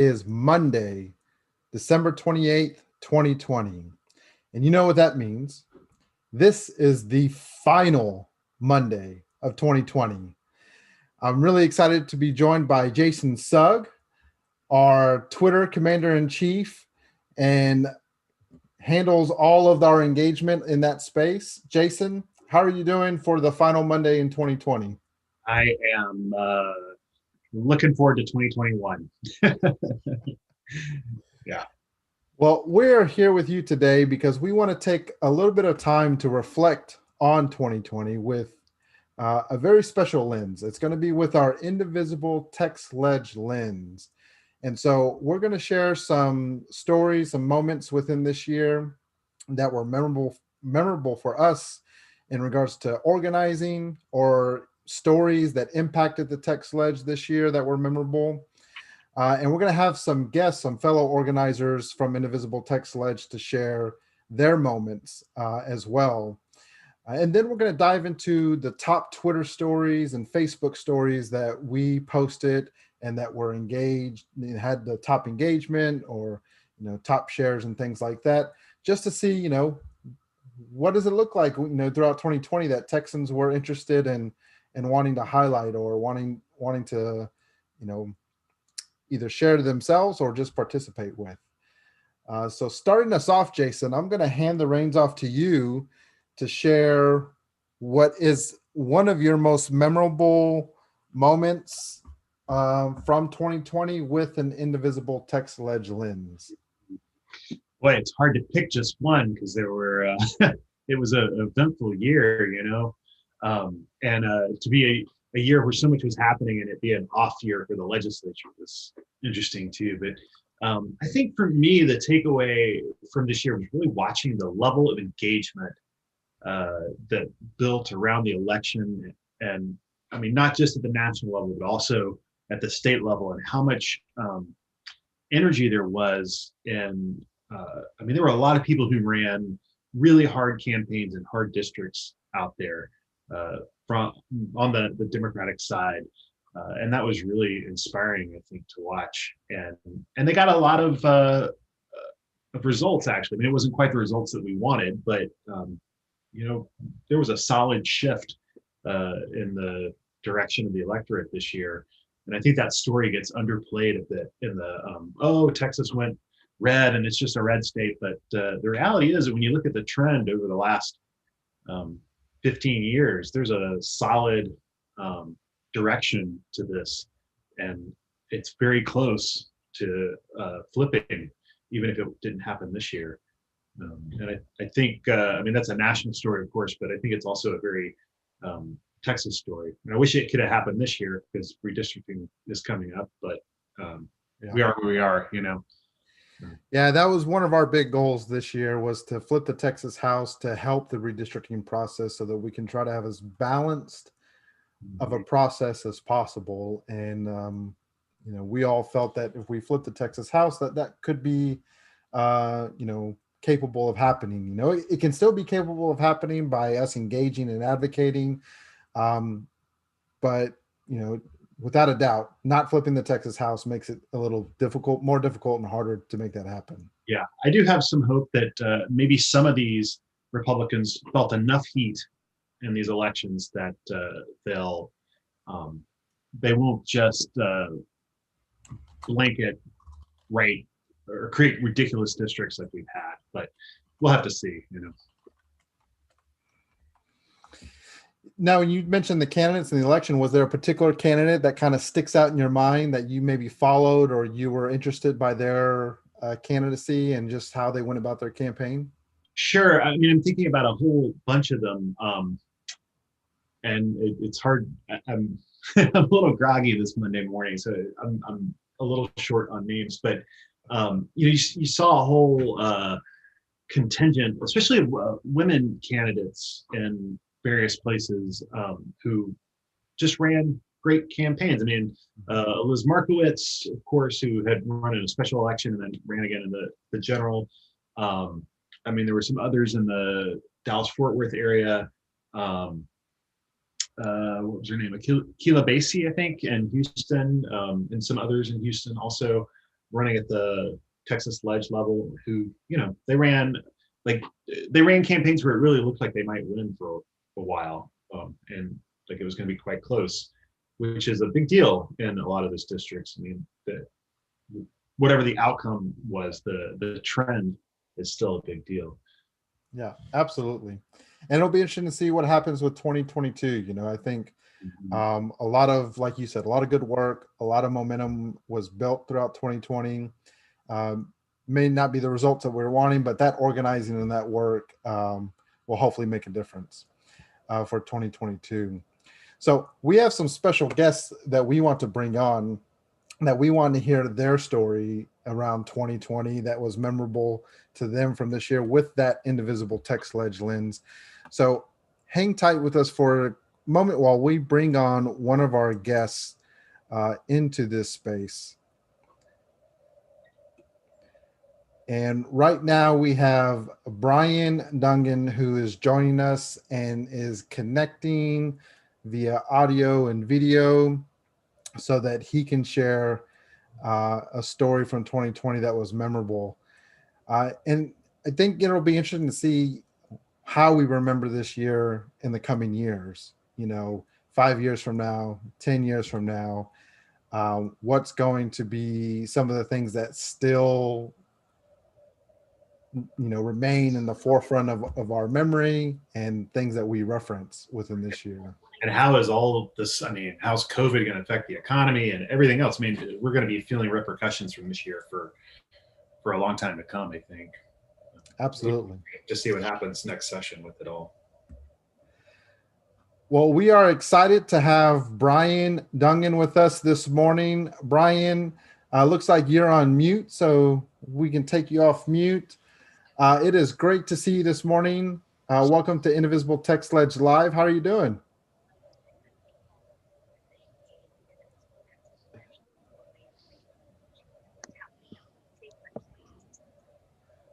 Is Monday, December 28th, 2020. And you know what that means. This is the final Monday of 2020. I'm really excited to be joined by Jason Sugg, our Twitter commander in chief, and handles all of our engagement in that space. Jason, how are you doing for the final Monday in 2020? I am looking forward to 2021. Yeah. Well, we're here with you today because we want to take a little bit of time to reflect on 2020 with a very special lens. It's going to be with our Indivisible TX Lege lens. And so we're going to share some stories, some moments within this year that were memorable for us in regards to organizing, or stories that impacted the TX Lege this year that were memorable. And we're going to have some guests, some fellow organizers from Indivisible TX Lege to share their moments as well. And then we're going to dive into the top Twitter stories and Facebook stories that we posted and that were engaged, had the top engagement, or top shares and things like that, just to see what does it look like throughout 2020 that Texans were interested in wanting to highlight, or wanting to either share to themselves or just participate with. So starting us off, Jason, I'm going to hand the reins off to you to share what is one of your most memorable moments from 2020 with an Indivisible TX Lege lens. Boy, it's hard to pick just one because there were, it was an eventful year, and to be a year where so much was happening and it be an off year for the legislature was interesting too. But I think for me, the takeaway from this year was really watching the level of engagement that built around the election. And I mean, not just at the national level, but also at the state level, and how much energy there was. And I mean, there were a lot of people who ran really hard campaigns in hard districts out there from on the Democratic side. And that was really inspiring, I think, to watch. And they got a lot of results, actually. I mean, it wasn't quite the results that we wanted, but there was a solid shift in the direction of the electorate this year. And I think that story gets underplayed a bit in the, Texas went red and it's just a red state. But the reality is that when you look at the trend over the last 15 years, there's a solid direction to this. And it's very close to flipping, even if it didn't happen this year. And I think, I mean, that's a national story, of course, but I think it's also a very Texas story. And I wish it could have happened this year because redistricting is coming up, but we are where we are, Yeah, that was one of our big goals this year, was to flip the Texas House to help the redistricting process so that we can try to have as balanced of a process as possible. And, we all felt that if we flip the Texas House, that could be, capable of happening. It can still be capable of happening by us engaging and advocating. But, without a doubt, not flipping the Texas House makes it a little more difficult and harder to make that happen. Yeah, I do have some hope that maybe some of these Republicans felt enough heat in these elections that they won't just blanket right or create ridiculous districts like we've had. But we'll have to see. Now, when you mentioned the candidates in the election, was there a particular candidate that kind of sticks out in your mind that you maybe followed, or you were interested by their candidacy and just how they went about their campaign? Sure. I mean, I'm thinking about a whole bunch of them, and it's hard. I'm I'm a little groggy this Monday morning, so I'm a little short on names. But you saw a whole contingent, especially of women candidates in various places who just ran great campaigns. I mean, Liz Markowitz, of course, who had run in a special election and then ran again in the general. I mean, there were some others in the Dallas-Fort Worth area. What was her name? Keila Basie, I think, in Houston, and some others in Houston also. running at the Texas Lege level who, they ran campaigns where it really looked like they might win for a while, and like it was going to be quite close, which is a big deal in a lot of those districts. I mean, whatever the outcome was, the trend is still a big deal. Yeah, absolutely. And it'll be interesting to see what happens with 2022. I think a lot of, like you said, a lot of good work, a lot of momentum was built throughout 2020. May not be the results that we're wanting, but that organizing and that work will hopefully make a difference for 2022. So we have some special guests that we want to bring on, that we want to hear their story around 2020 that was memorable to them from this year with that Indivisible TX Lege lens. So hang tight with us for a moment while we bring on one of our guests into this space. And right now we have Brian Dungan, who is joining us and is connecting via audio and video so that he can share a story from 2020 that was memorable. And I think it'll be interesting to see how we remember this year in the coming years, 5 years from now, 10 years from now, what's going to be some of the things that still remain in the forefront of our memory and things that we reference within this year. And how is all of this, how's COVID going to affect the economy and everything else? We're going to be feeling repercussions from this year for a long time to come, I think. Absolutely. Just see what happens next session with it all. Well, we are excited to have Brian Dungan with us this morning. Brian, looks like you're on mute, so we can take you off mute. It is great to see you this morning. Welcome to Indivisible TX Lege Live. How are you doing?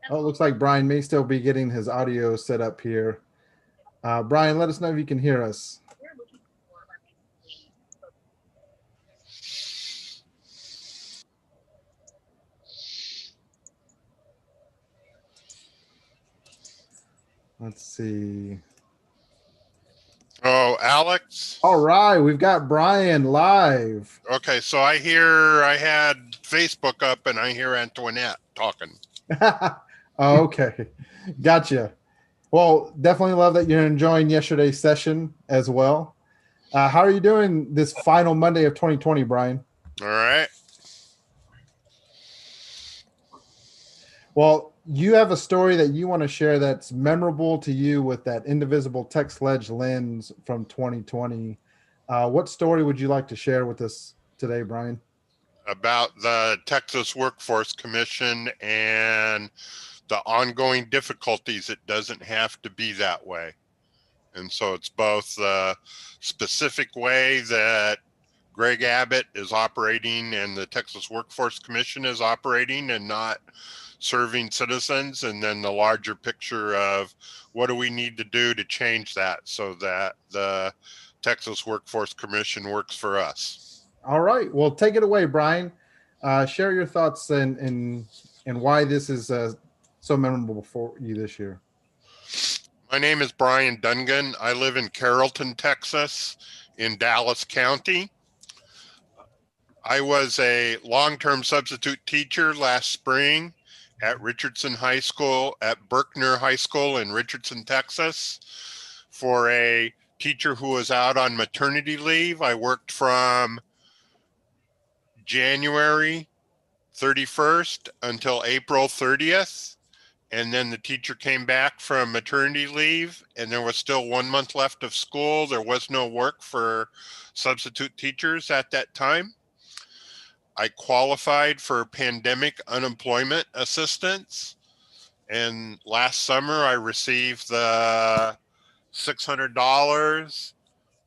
Oh, it looks like Brian may still be getting his audio set up here. Brian, let us know if you can hear us. Let's see. Oh, Alex. All right, we've got Brian live. Okay, so I had Facebook up and I hear Antoinette talking. Okay, gotcha. Well, definitely love that you're enjoying yesterday's session as well. How are you doing this final Monday of 2020, Brian? All right. Well, you have a story that you want to share that's memorable to you with that Indivisible TX Lege lens from 2020. What story would you like to share with us today, Brian? About the Texas Workforce Commission and the ongoing difficulties. It doesn't have to be that way. And so it's both the specific way that Greg Abbott is operating and the Texas Workforce Commission is operating and not serving citizens, and then the larger picture of what do we need to do to change that so that the Texas Workforce Commission works for us. All right. Well, take it away, Brian. Share your thoughts and why this is so memorable for you this year. My name is Brian Dungan. I live in Carrollton, Texas, in Dallas County. I was a long-term substitute teacher last spring at Richardson High School, at Berkner High School in Richardson, Texas, for a teacher who was out on maternity leave. I worked from January 31st until April 30th. And then the teacher came back from maternity leave and there was still 1 month left of school. There was no work for substitute teachers at that time. I qualified for pandemic unemployment assistance. And last summer I received the $600.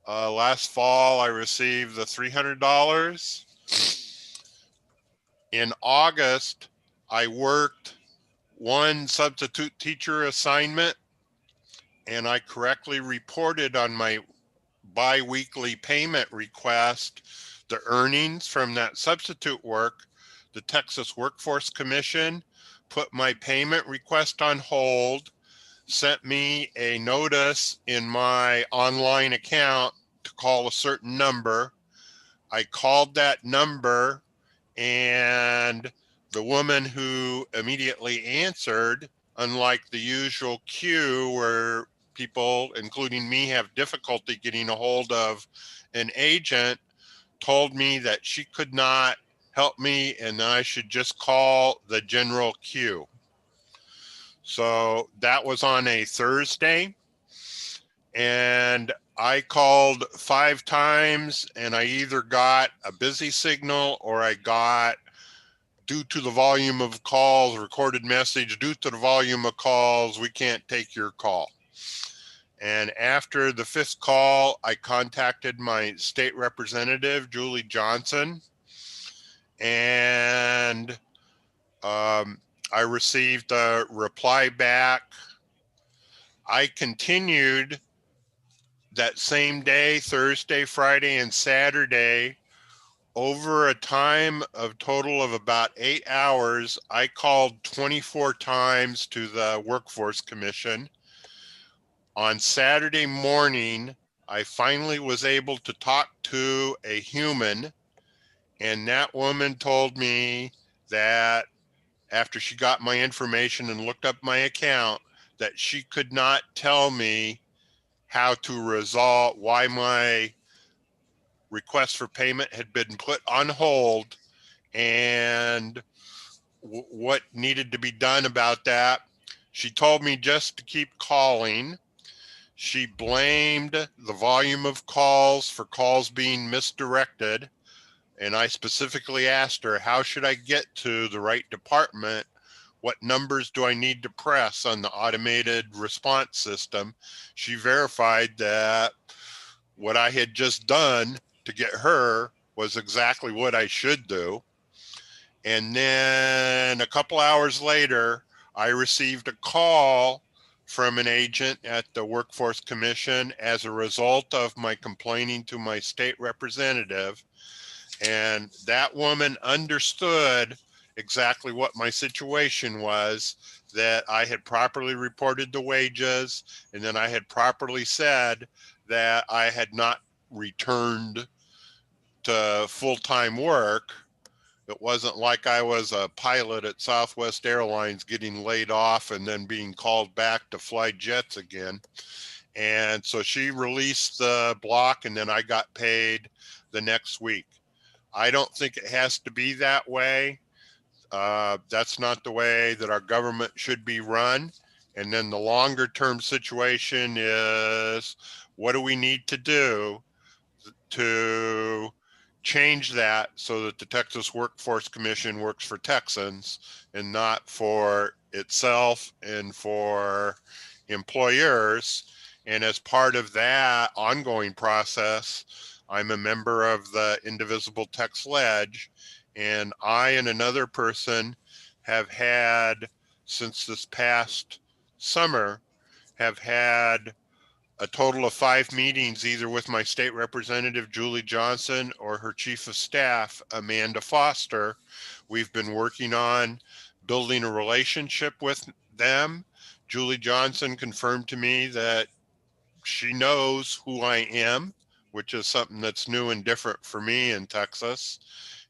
Last fall I received the $300. In August, I worked one substitute teacher assignment and I correctly reported on my bi-weekly payment request the earnings from that substitute work the Texas Workforce Commission put my payment request on hold, sent me a notice in my online account to call a certain number. I called that number, and the woman who immediately answered, unlike the usual queue where people, including me, have difficulty getting a hold of an agent, told me that she could not help me and I should just call the general queue. So that was on a Thursday, and I called 5 times and I either got a busy signal or I got, due to the volume of calls, recorded message, due to the volume of calls, we can't take your call. And after the 5th call, I contacted my state representative, Julie Johnson, and I received a reply back. I continued that same day, Thursday, Friday, and Saturday. Over a time of total of about 8 hours, I called 24 times to the Workforce Commission. On Saturday morning, I finally was able to talk to a human, and that woman told me that after she got my information and looked up my account, that she could not tell me how to resolve why my request for payment had been put on hold and what needed to be done about that. She told me just to keep calling. She blamed the volume of calls for calls being misdirected. And I specifically asked her, how should I get to the right department? What numbers do I need to press on the automated response system? She verified that what I had just done to get her was exactly what I should do. And then a couple hours later, I received a call from an agent at the Workforce Commission as a result of my complaining to my state representative. And that woman understood exactly what my situation was, that I had properly reported the wages, and then I had properly said that I had not returned to full-time work. It wasn't like I was a pilot at Southwest Airlines getting laid off and then being called back to fly jets again. And so she released the block, and then I got paid the next week. I don't think it has to be that way. That's not the way that our government should be run. And then the longer term situation is, what do we need to do to change that so that the Texas Workforce Commission works for Texans and not for itself and for employers? And as part of that ongoing process, I'm a member of the Indivisible TX Lege, and I and another person have had, since this past summer, have had a total of 5 meetings, either with my state representative, Julie Johnson, or her chief of staff, Amanda Foster. We've been working on building a relationship with them. Julie Johnson confirmed to me that she knows who I am, which is something that's new and different for me in Texas.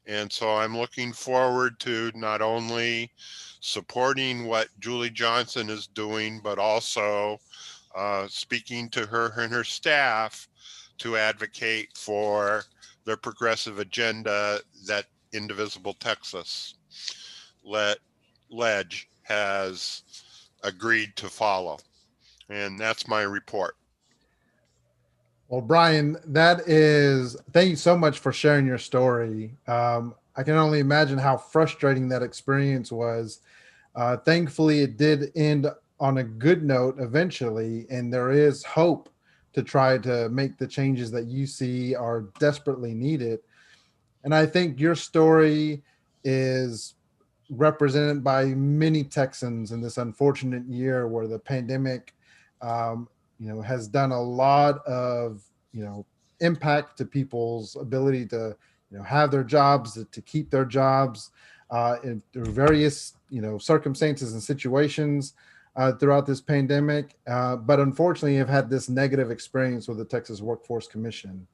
And so I'm looking forward to not only supporting what Julie Johnson is doing, but also speaking to her and her staff to advocate for the progressive agenda that Indivisible Texas Lege has agreed to follow. And that's my report. Well, Brian, thank you so much for sharing your story. I can only imagine how frustrating that experience was. Thankfully, it did end on a good note eventually, and there is hope to try to make the changes that you see are desperately needed. And I think your story is represented by many Texans in this unfortunate year where the pandemic, has done a lot of, impact to people's ability to, have their jobs, to keep their jobs. through various, circumstances and situations throughout this pandemic, but unfortunately have had this negative experience with the Texas Workforce Commission.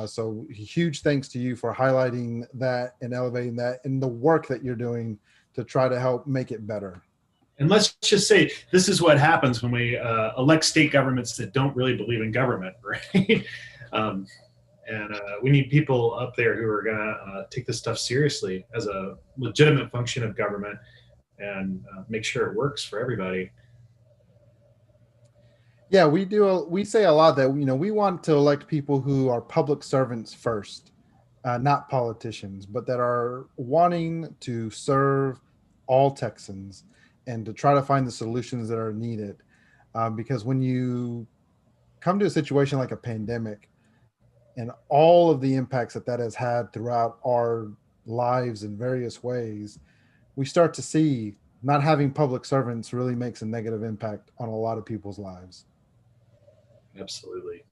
So huge thanks to you for highlighting that and elevating that and the work that you're doing to try to help make it better. And let's just say this is what happens when we elect state governments that don't really believe in government, right? We need people up there who are going to take this stuff seriously as a legitimate function of government and make sure it works for everybody. Yeah, we say a lot that, we want to elect people who are public servants first, not politicians, but that are wanting to serve all Texans and to try to find the solutions that are needed. Because when you come to a situation like a pandemic and all of the impacts that has had throughout our lives in various ways, we start to see not having public servants really makes a negative impact on a lot of people's lives. Absolutely.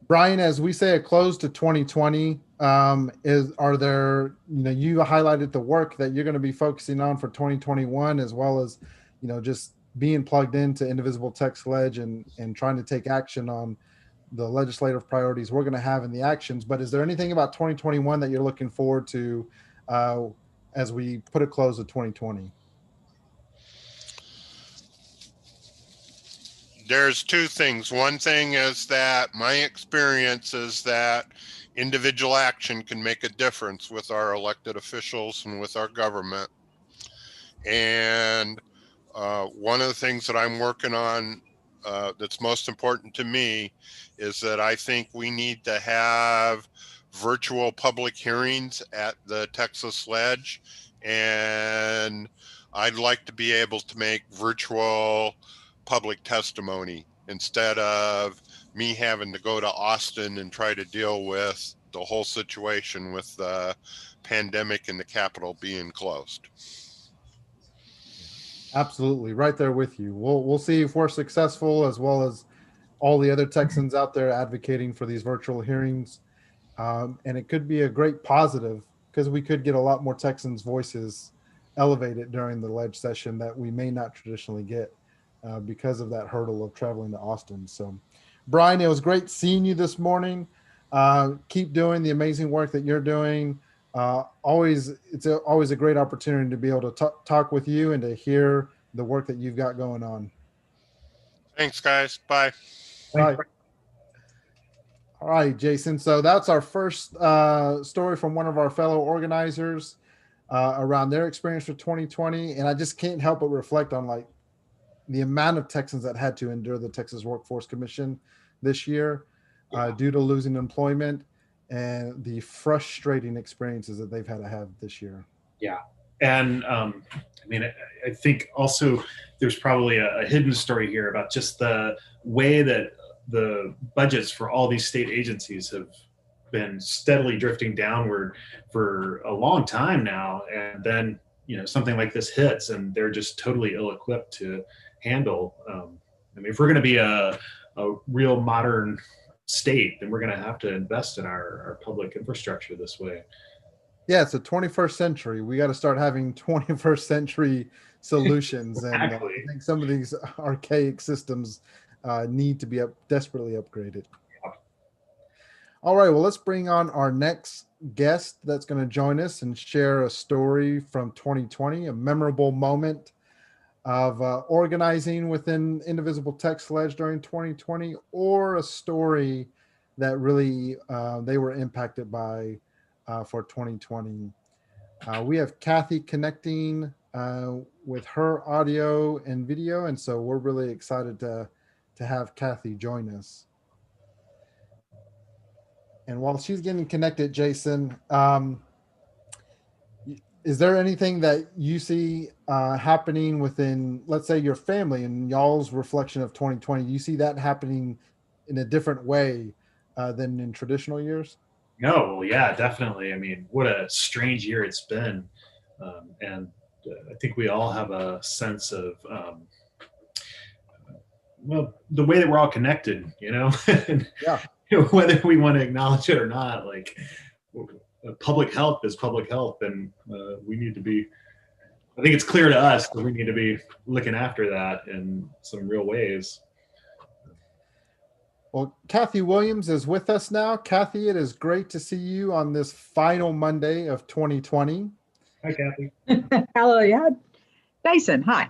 Brian, as we say a close to 2020, are there, you highlighted the work that you're going to be focusing on for 2021, as well as, just being plugged into Indivisible TX Lege and trying to take action on the legislative priorities we're going to have in the actions. But is there anything about 2021 that you're looking forward to as we put a close to 2020? There's two things. One thing is that my experience is that individual action can make a difference with our elected officials and with our government. And one of the things that I'm working on that's most important to me is that I think we need to have virtual public hearings at the Texas Lege, and I'd like to be able to make virtual public testimony instead of me having to go to Austin and try to deal with the whole situation with the pandemic and the Capitol being closed. Absolutely, right there with you. We'll see if we're successful, as well as all the other Texans out there advocating for these virtual hearings. And it could be a great positive because we could get a lot more Texans' voices elevated during the Lege session that we may not traditionally get because of that hurdle of traveling to Austin. So, Brian, it was great seeing you this morning. Keep doing the amazing work that you're doing. It's always a great opportunity to be able to talk with you and to hear the work that you've got going on. Thanks, guys. Bye. Bye. All right, Jason. So that's our first story from one of our fellow organizers around their experience for 2020. And I just can't help but reflect on the amount of Texans that had to endure the Texas Workforce Commission this year due to losing employment and the frustrating experiences that they've had to have this year. Yeah. And I think also there's probably a hidden story here about just the way that the budgets for all these state agencies have been steadily drifting downward for a long time now. And then, something like this hits and they're just totally ill-equipped to handle. If we're going to be a real modern state, then we're going to have to invest in our public infrastructure this way. Yeah, it's the 21st century. We got to start having 21st century solutions. Exactly. And I think some of these archaic systems need to be desperately upgraded. Yeah. All right, well, let's bring on our next guest that's going to join us and share a story from 2020, a memorable moment of organizing within Indivisible TX Lege during 2020, or a story that really they were impacted by for 2020. We have Kathy connecting with her audio and video, and so we're really excited to have Kathy join us. And while she's getting connected, Jason, is there anything that you see happening within, let's say, your family and y'all's reflection of 2020? Do you see that happening in a different way than in traditional years? No, well, yeah, definitely. What a strange year it's been. And I think we all have a sense of, the way that we're all connected, Yeah. Whether we want to acknowledge it or not, public health is public health, and we need to be. I think it's clear to us that we need to be looking after that in some real ways. Well, Kathy Williams is with us now. Kathy, it is great to see you on this final Monday of 2020. Hi, Kathy. Hello, yeah. Jason, hi.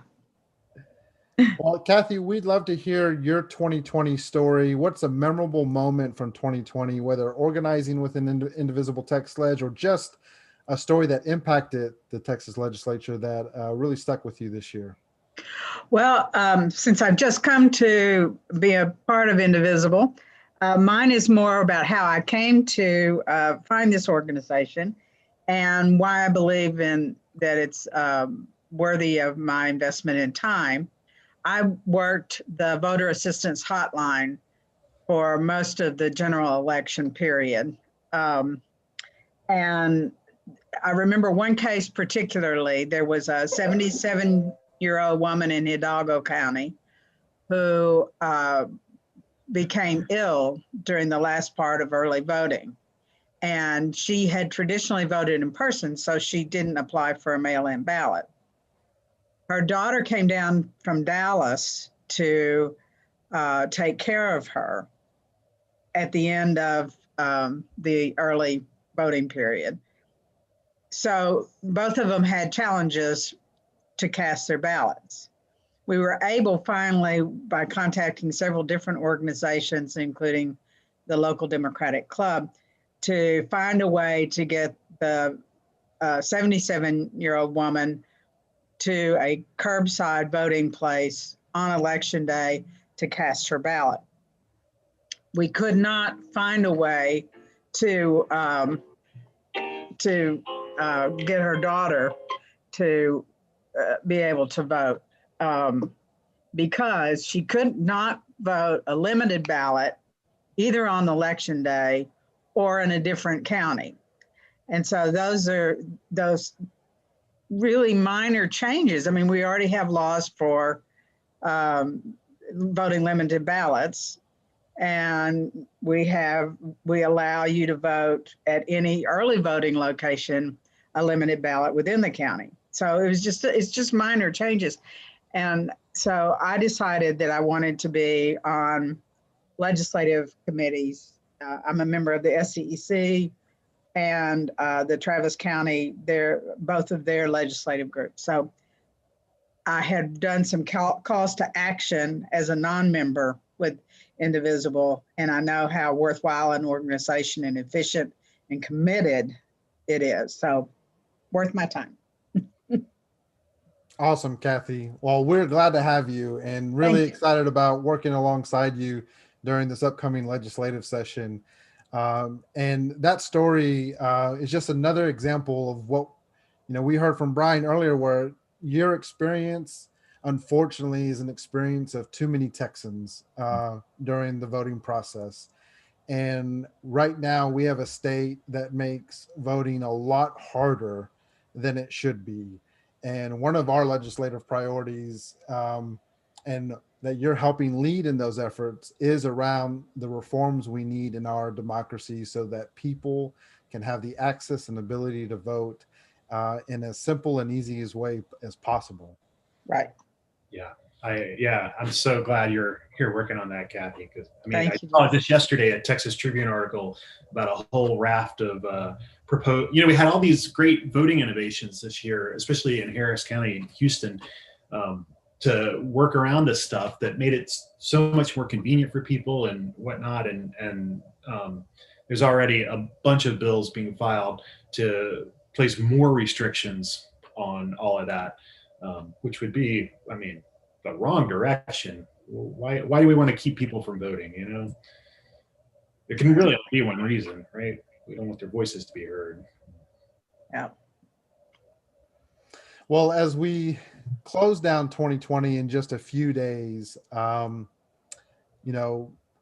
Well, Kathy, we'd love to hear your 2020 story. What's a memorable moment from 2020, whether organizing with an Indivisible TX Lege or just a story that impacted the Texas legislature that really stuck with you this year? Well, since I've just come to be a part of Indivisible, mine is more about how I came to find this organization and why I believe in that it's worthy of my investment in time. I worked the voter assistance hotline for most of the general election period. And I remember one case particularly. There was a 77-year-old woman in Hidalgo County who became ill during the last part of early voting. And she had traditionally voted in person, so she didn't apply for a mail-in ballot. Her daughter came down from Dallas to take care of her at the end of the early voting period. So both of them had challenges to cast their ballots. We were able finally, by contacting several different organizations, including the local Democratic Club, to find a way to get the 77-year-old woman to a curbside voting place on election day to cast her ballot. We could not find a way to get her daughter to be able to vote because she could not vote a limited ballot either on election day or in a different county. And so those really minor changes. I mean, we already have laws for voting limited ballots, and we allow you to vote at any early voting location, a limited ballot within the county. So it's just minor changes. And so I decided that I wanted to be on legislative committees. I'm a member of the SCEC and the Travis County, both of their legislative groups. So I had done some calls to action as a non-member with Indivisible, and I know how worthwhile an organization and efficient and committed it is. So worth my time. Awesome, Kathy. Well, we're glad to have you and really excited about working alongside you during this upcoming legislative session. And that story is just another example of what, we heard from Brian earlier, where your experience, unfortunately, is an experience of too many Texans during the voting process. And right now we have a state that makes voting a lot harder than it should be. And one of our legislative priorities, and that you're helping lead in those efforts, is around the reforms we need in our democracy so that people can have the access and ability to vote in as simple and easy as way as possible. Right. Yeah. I'm so glad you're here working on that, Kathy, because I you. saw this yesterday at Texas Tribune article about a whole raft of proposed, we had all these great voting innovations this year, especially in Harris County and Houston, to work around this stuff that made it so much more convenient for people and whatnot. And there's already a bunch of bills being filed to place more restrictions on all of that, which would be, the wrong direction. Why do we want to keep people from voting? There can really only be one reason, right? We don't want their voices to be heard. Yeah. Well, as we close down 2020 in just a few days,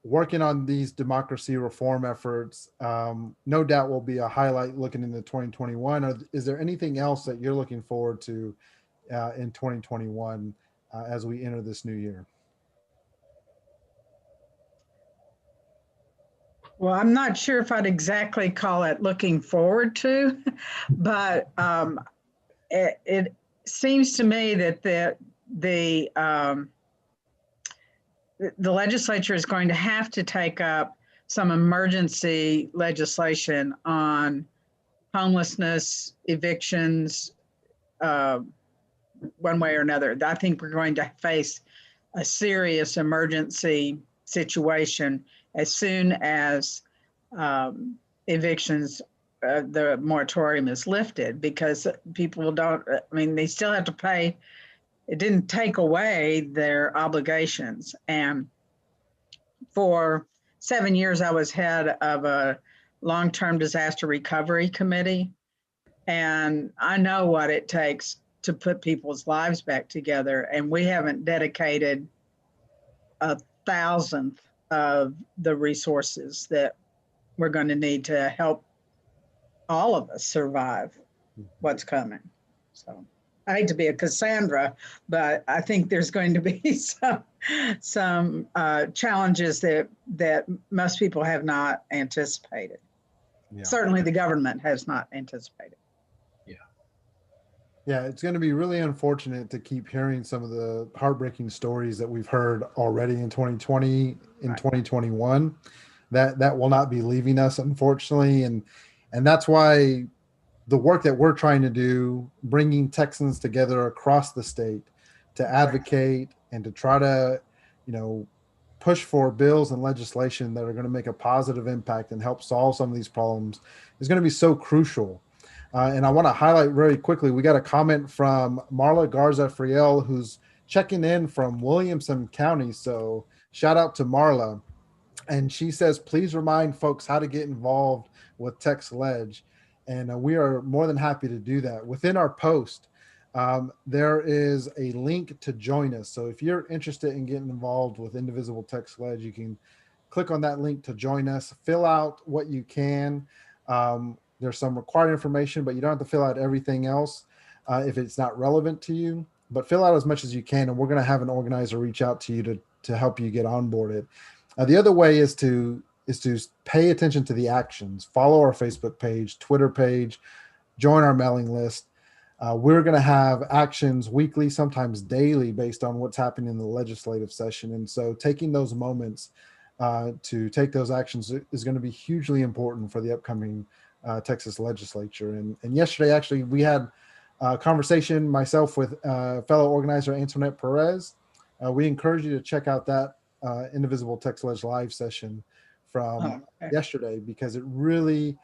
working on these democracy reform efforts, no doubt will be a highlight looking into 2021. Is there anything else that you're looking forward to in 2021 as we enter this new year? Well, I'm not sure if I'd exactly call it looking forward to, but it seems to me that the legislature is going to have to take up some emergency legislation on homelessness, evictions, one way or another. I think we're going to face a serious emergency situation as soon as evictions, the moratorium is lifted, because people don't, I mean, they still have to pay. It didn't take away their obligations. And for 7 years, I was head of a long-term disaster recovery committee. And I know what it takes to put people's lives back together. And we haven't dedicated 1,000th of the resources that we're going to need to help all of us survive what's coming. So I hate to be a Cassandra, but I think there's going to be some challenges that most people have not anticipated. Yeah. Certainly the government has not anticipated. Yeah, it's going to be really unfortunate to keep hearing some of the heartbreaking stories that we've heard already in 2020, in 2021. That will not be leaving us, unfortunately, and that's why the work that we're trying to do, bringing Texans together across the state to advocate and to try to, push for bills and legislation that are going to make a positive impact and help solve some of these problems, is going to be so crucial. And I want to highlight very quickly, we got a comment from Marla Garza Friel, who's checking in from Williamson County. So shout out to Marla. And she says, please remind folks how to get involved with TX Lege. And we are more than happy to do that. Within our post, there is a link to join us. So if you're interested in getting involved with Indivisible TX Lege, you can click on that link to join us, fill out what you can. There's some required information, but you don't have to fill out everything else if it's not relevant to you. But fill out as much as you can, and we're going to have an organizer reach out to you to help you get onboarded. The other way is to pay attention to the actions. Follow our Facebook page, Twitter page, join our mailing list. We're going to have actions weekly, sometimes daily, based on what's happening in the legislative session. And so taking those moments to take those actions is going to be hugely important for the upcoming Texas legislature. And yesterday, actually, we had a conversation, myself with fellow organizer Antoinette Perez. We encourage you to check out that Indivisible TX Lege live session from yesterday, because it really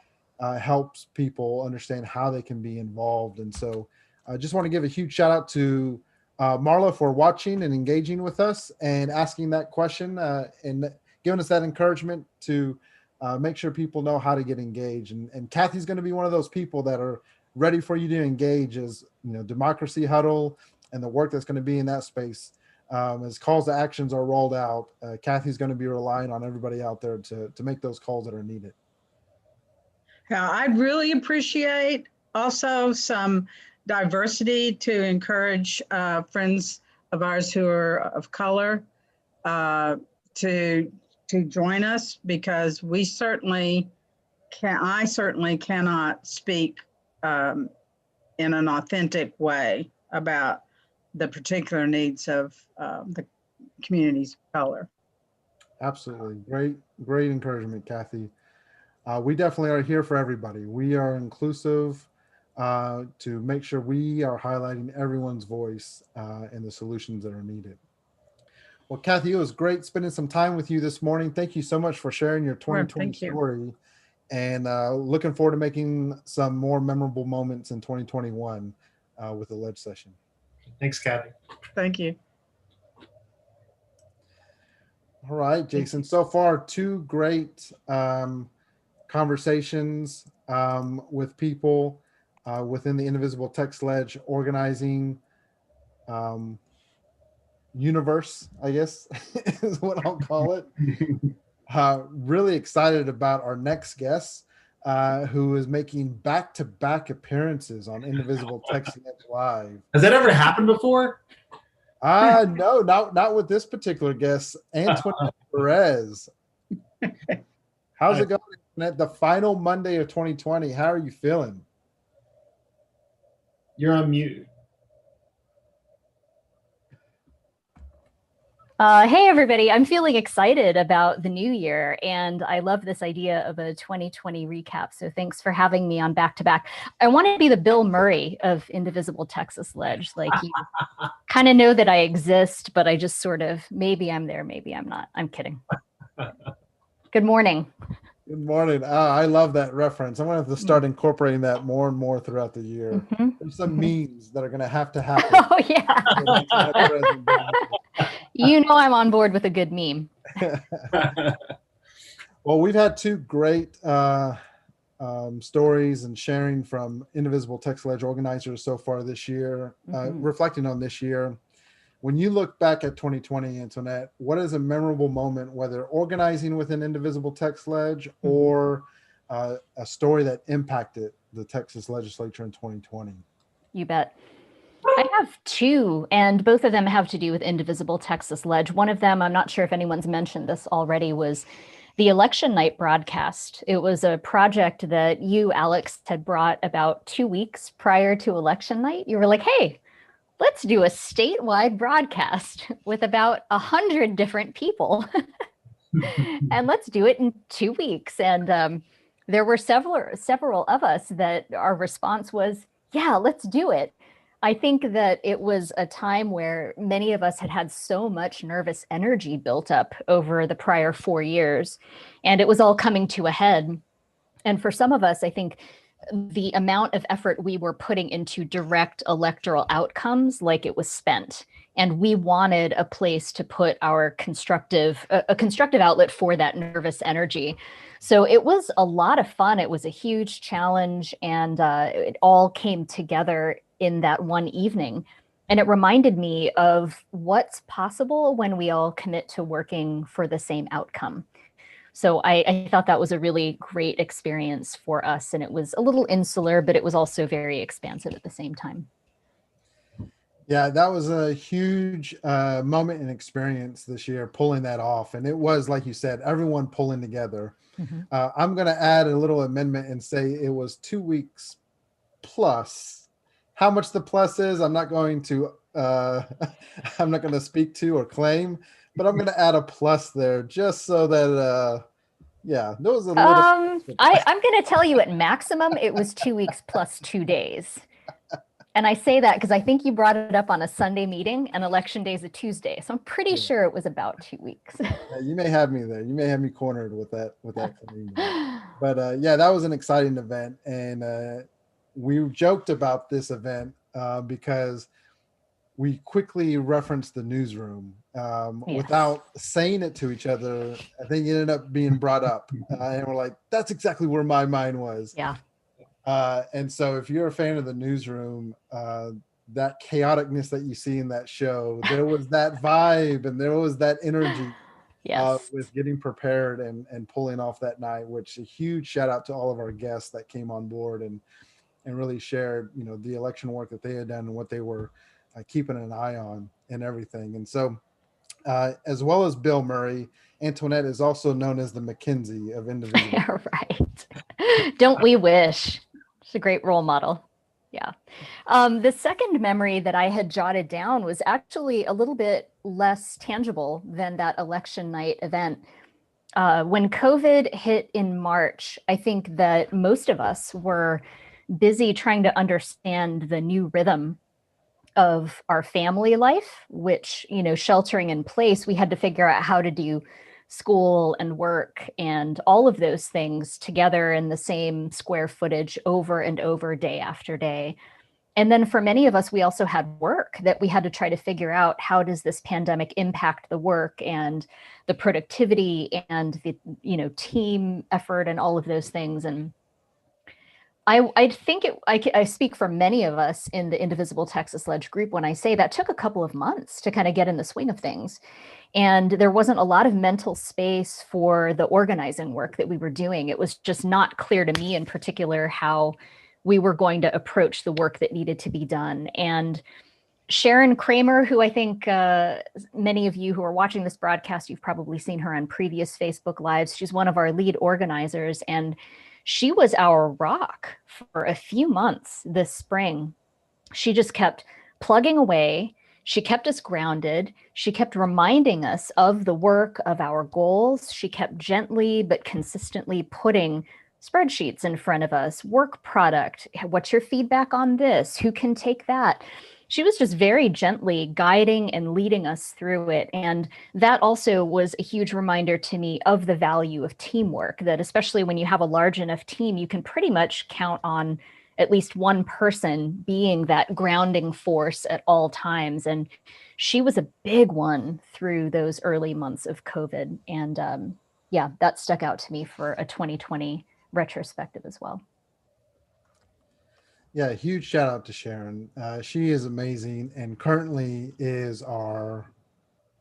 helps people understand how they can be involved. And so I just want to give a huge shout out to Marla for watching and engaging with us and asking that question and giving us that encouragement to make sure people know how to get engaged. And Kathy's going to be one of those people that are ready for you to engage as, Democracy Huddle and the work that's going to be in that space. As calls to actions are rolled out, Kathy's going to be relying on everybody out there to make those calls that are needed. Now, I'd really appreciate also some diversity to encourage friends of ours who are of color to join us, because I certainly cannot speak in an authentic way about the particular needs of the communities of color. Absolutely. Great encouragement, Kathy. We definitely are here for everybody. We are inclusive to make sure we are highlighting everyone's voice and the solutions that are needed. Well, Kathy, it was great spending some time with you this morning. Thank you so much for sharing your 2020 story, and looking forward to making some more memorable moments in 2021 with the Lege session. Thanks, Kathy. Thank you. All right, Jason. So far, 2 great conversations with people within the Indivisible TX Lege organizing universe, I guess, is what I'll call it. Really excited about our next guest, who is making back-to-back appearances on Indivisible TX Lege Live. Has that ever happened before? No, not with this particular guest, Antoinette Perez. How's it going? At the final Monday of 2020, how are you feeling? You're on mute. Hey, everybody. I'm feeling excited about the new year, and I love this idea of a 2020 recap. So thanks for having me on back to back. I want to be the Bill Murray of Indivisible Texas Lege. Like, you kind of know that I exist, but I just sort of, maybe I'm there, maybe I'm not. I'm kidding. Good morning. Good morning. I love that reference. I'm going to have to start incorporating that more and more throughout the year. There's some memes that are going to happen. Oh, yeah. You know I'm on board with a good meme. Well, we've had two great stories and sharing from Indivisible Texas Lege organizers so far this year, reflecting on this year. When you look back at 2020, Antoinette, what is a memorable moment, whether organizing with an Indivisible Texas Lege or a story that impacted the Texas legislature in 2020? You bet. I have two, and both of them have to do with Indivisible Texas Lege. One of them, I'm not sure if anyone's mentioned this already, was the election night broadcast. It was a project that you, Alex, had brought about 2 weeks prior to election night. You were like, hey, let's do a statewide broadcast with about 100 different people. And let's do it in 2 weeks. And there were several of us that our response was, yeah, let's do it. I think that it was a time where many of us had had so much nervous energy built up over the prior 4 years, and it was all coming to a head. And for some of us, I think the amount of effort we were putting into direct electoral outcomes, like it was spent. And we wanted a place to put our a constructive outlet for that nervous energy. So it was a lot of fun. It was a huge challenge, and it all came together in that one evening. And it reminded me of what's possible when we all commit to working for the same outcome. So I thought that was a really great experience for us. And it was a little insular, but it was also very expansive at the same time. Yeah, that was a huge moment and experience this year, pulling that off. And it was, like you said, everyone pulling together. I'm going to add a little amendment and say it was 2 weeks plus. How much the plus is, I'm not going to speak to or claim, but I'm going to add a plus there just so that, yeah, there was a little. I'm going to tell you at maximum, it was 2 weeks plus 2 days. And I say that because I think you brought it up on a Sunday meeting, and election day is a Tuesday. So I'm pretty sure it was about 2 weeks. Yeah, you may have me there. You may have me cornered with that claim. But yeah, that was an exciting event. And we joked about this event because we quickly referenced the newsroom without saying it to each other. I think it ended up being brought up. And we're like, that's exactly where my mind was. Yeah. And so if you're a fan of the newsroom, that chaoticness that you see in that show, there was that vibe and there was that energy with getting prepared and pulling off that night, which a huge shout out to all of our guests that came on board and really shared, the election work that they had done and what they were keeping an eye on and everything. And so as well as Bill Murray, Antoinette is also known as the McKinsey of Indivisible. Right. Don't we wish? It's a great role model. Yeah. The second memory that I had jotted down was actually a little bit less tangible than that election night event. When COVID hit in March, I think that most of us were busy trying to understand the new rhythm of our family life, which, sheltering in place, we had to figure out how to do school and work and all of those things together in the same square footage over and over, day after day. And then for many of us, we also had work that we had to try to figure out, how does this pandemic impact the work and the productivity and the, team effort and all of those things. And I think I speak for many of us in the Indivisible Texas Lege group when I say that took a couple of months to kind of get in the swing of things. And there wasn't a lot of mental space for the organizing work that we were doing. It was just not clear to me in particular how we were going to approach the work that needed to be done. And Sharon Kramer, who I think many of you who are watching this broadcast, you've probably seen her on previous Facebook Lives. She's one of our lead organizers, and she was our rock for a few months this spring. She just kept plugging away. She kept us grounded. She kept reminding us of the work, of our goals. She kept gently but consistently putting spreadsheets in front of us, work product. What's your feedback on this? Who can take that? She was just very gently guiding and leading us through it. And that also was a huge reminder to me of the value of teamwork, that especially when you have a large enough team, you can pretty much count on at least one person being that grounding force at all times. And she was a big one through those early months of COVID. And yeah, that stuck out to me for a 2020 retrospective as well. Yeah, huge shout out to Sharon. She is amazing and currently is our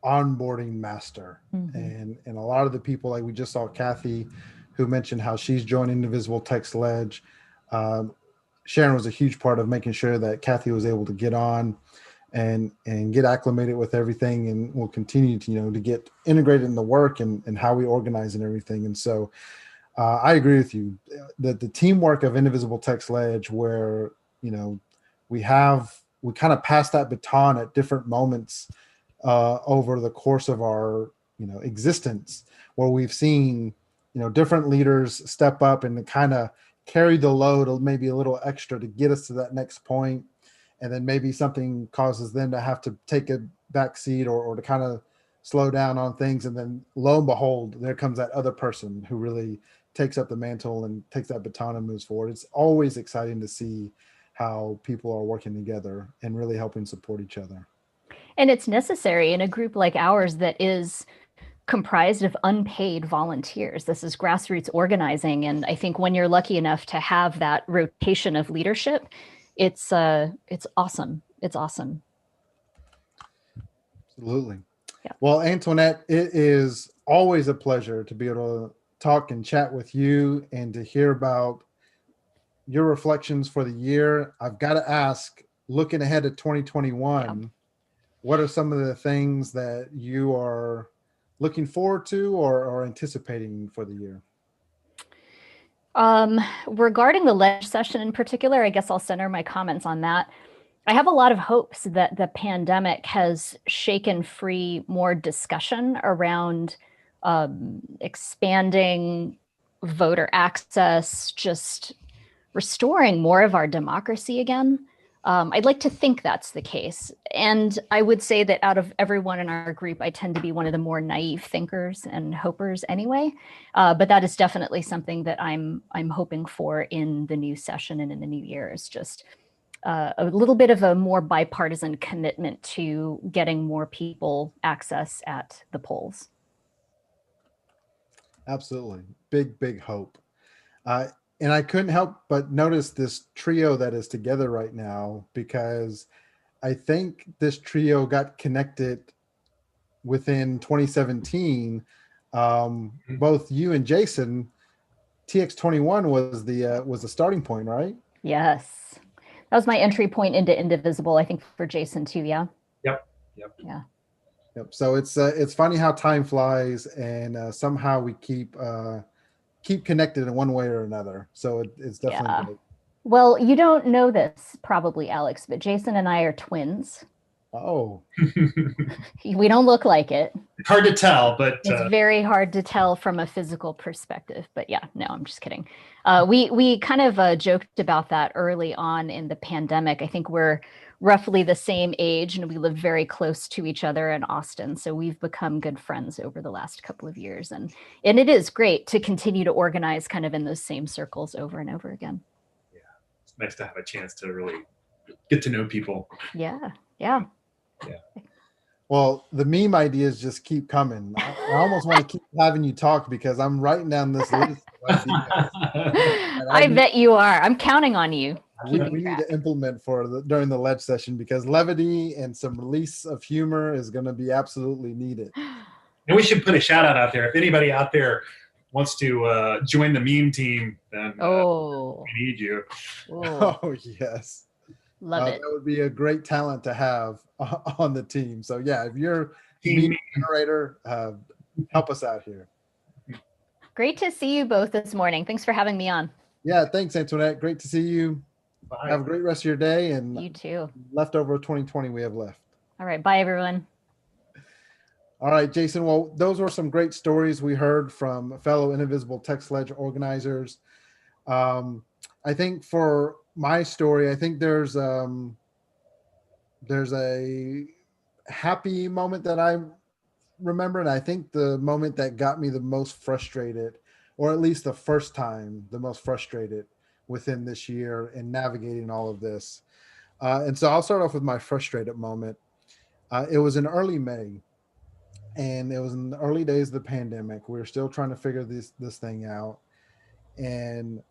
onboarding master. And a lot of the people, like we just saw Kathy, who mentioned how she's joined Indivisible TX Lege. Sharon was a huge part of making sure that Kathy was able to get on and get acclimated with everything, and will continue to, to get integrated in the work and how we organize and everything. And so I agree with you that the teamwork of Indivisible TX Lege, where, we kind of pass that baton at different moments over the course of our, existence, where we've seen, different leaders step up and kind of carry the load maybe a little extra to get us to that next point. And then maybe something causes them to have to take a back seat or to kind of slow down on things. And then lo and behold, there comes that other person who really takes up the mantle and takes that baton and moves forward. It's always exciting to see how people are working together and really helping support each other. And it's necessary in a group like ours that is comprised of unpaid volunteers. This is grassroots organizing. And I think when you're lucky enough to have that rotation of leadership, it's awesome. It's awesome. Absolutely. Yeah. Well, Antoinette, it is always a pleasure to be able to talk and chat with you and to hear about your reflections for the year. I've got to ask, looking ahead to 2021, what are some of the things that you are looking forward to or anticipating for the year? Regarding the Lege session in particular, I guess I'll center my comments on that. I have a lot of hopes that the pandemic has shaken free more discussion around expanding voter access, just restoring more of our democracy again. I'd like to think that's the case. And I would say that out of everyone in our group, I tend to be one of the more naive thinkers and hopers anyway. But that is definitely something that I'm hoping for in the new session and in the new year, is just a little bit of a more bipartisan commitment to getting more people access at the polls. Absolutely. Big hope. And I couldn't help but notice this trio that is together right now, because I think this trio got connected within 2017. Both you and Jason, TX21 was the starting point, right? Yes. That was my entry point into Indivisible, I think for Jason too, yeah? Yep. Yeah. Yep. So it's funny how time flies, and somehow we keep connected in one way or another. So it's definitely great. Well, you don't know this probably, Alex, but Jason and I are twins. Oh. We don't look like it. It's hard to tell, but it's very hard to tell from a physical perspective. But yeah, no, I'm just kidding. We kind of joked about that early on in the pandemic. I think we're roughly the same age, and we live very close to each other in Austin. So we've become good friends over the last couple of years. And it is great to continue to organize kind of in those same circles over and over again. Yeah, it's nice to have a chance to really get to know people. Yeah. Well, the meme ideas just keep coming. I almost want to keep having you talk, because I'm writing down this list of ideas. I bet you are. I'm counting on you. We need to implement during the Lege session, because levity and some release of humor is going to be absolutely needed. And we should put a shout out there. If anybody out there wants to join the meme team, then we need you. Oh, yes. Love it. That would be a great talent to have on the team. So yeah, if you're Team meeting generator, help us out here. Great to see you both this morning. Thanks for having me on. Yeah, thanks, Antoinette. Great to see you. Bye. Have a great rest of your day, and You too. leftover 2020 we have left. All right. Bye, everyone. All right, Jason. Well, those were some great stories we heard from fellow Indivisible TX Lege organizers. I think for my story, I think there's a happy moment that I remember, and I think the moment that got me the most frustrated, or at least the first time the most frustrated within this year in navigating all of this. And so I'll start off with my frustrated moment. It was in early May, and it was in the early days of the pandemic. We were still trying to figure this thing out, and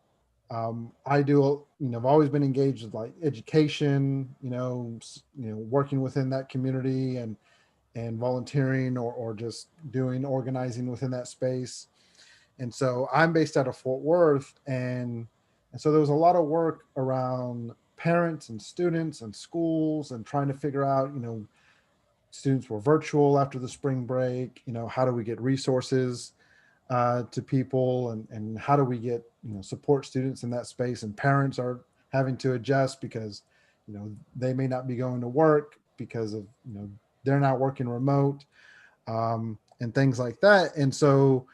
I've always been engaged with like education, working within that community and volunteering or just doing organizing within that space. And so I'm based out of Fort Worth, and so there was a lot of work around parents and students and schools and trying to figure out, students were virtual after the spring break, how do we get resources to people, and how do we get support students in that space, and parents are having to adjust because they may not be going to work because of they're not working remote, and things like that. And so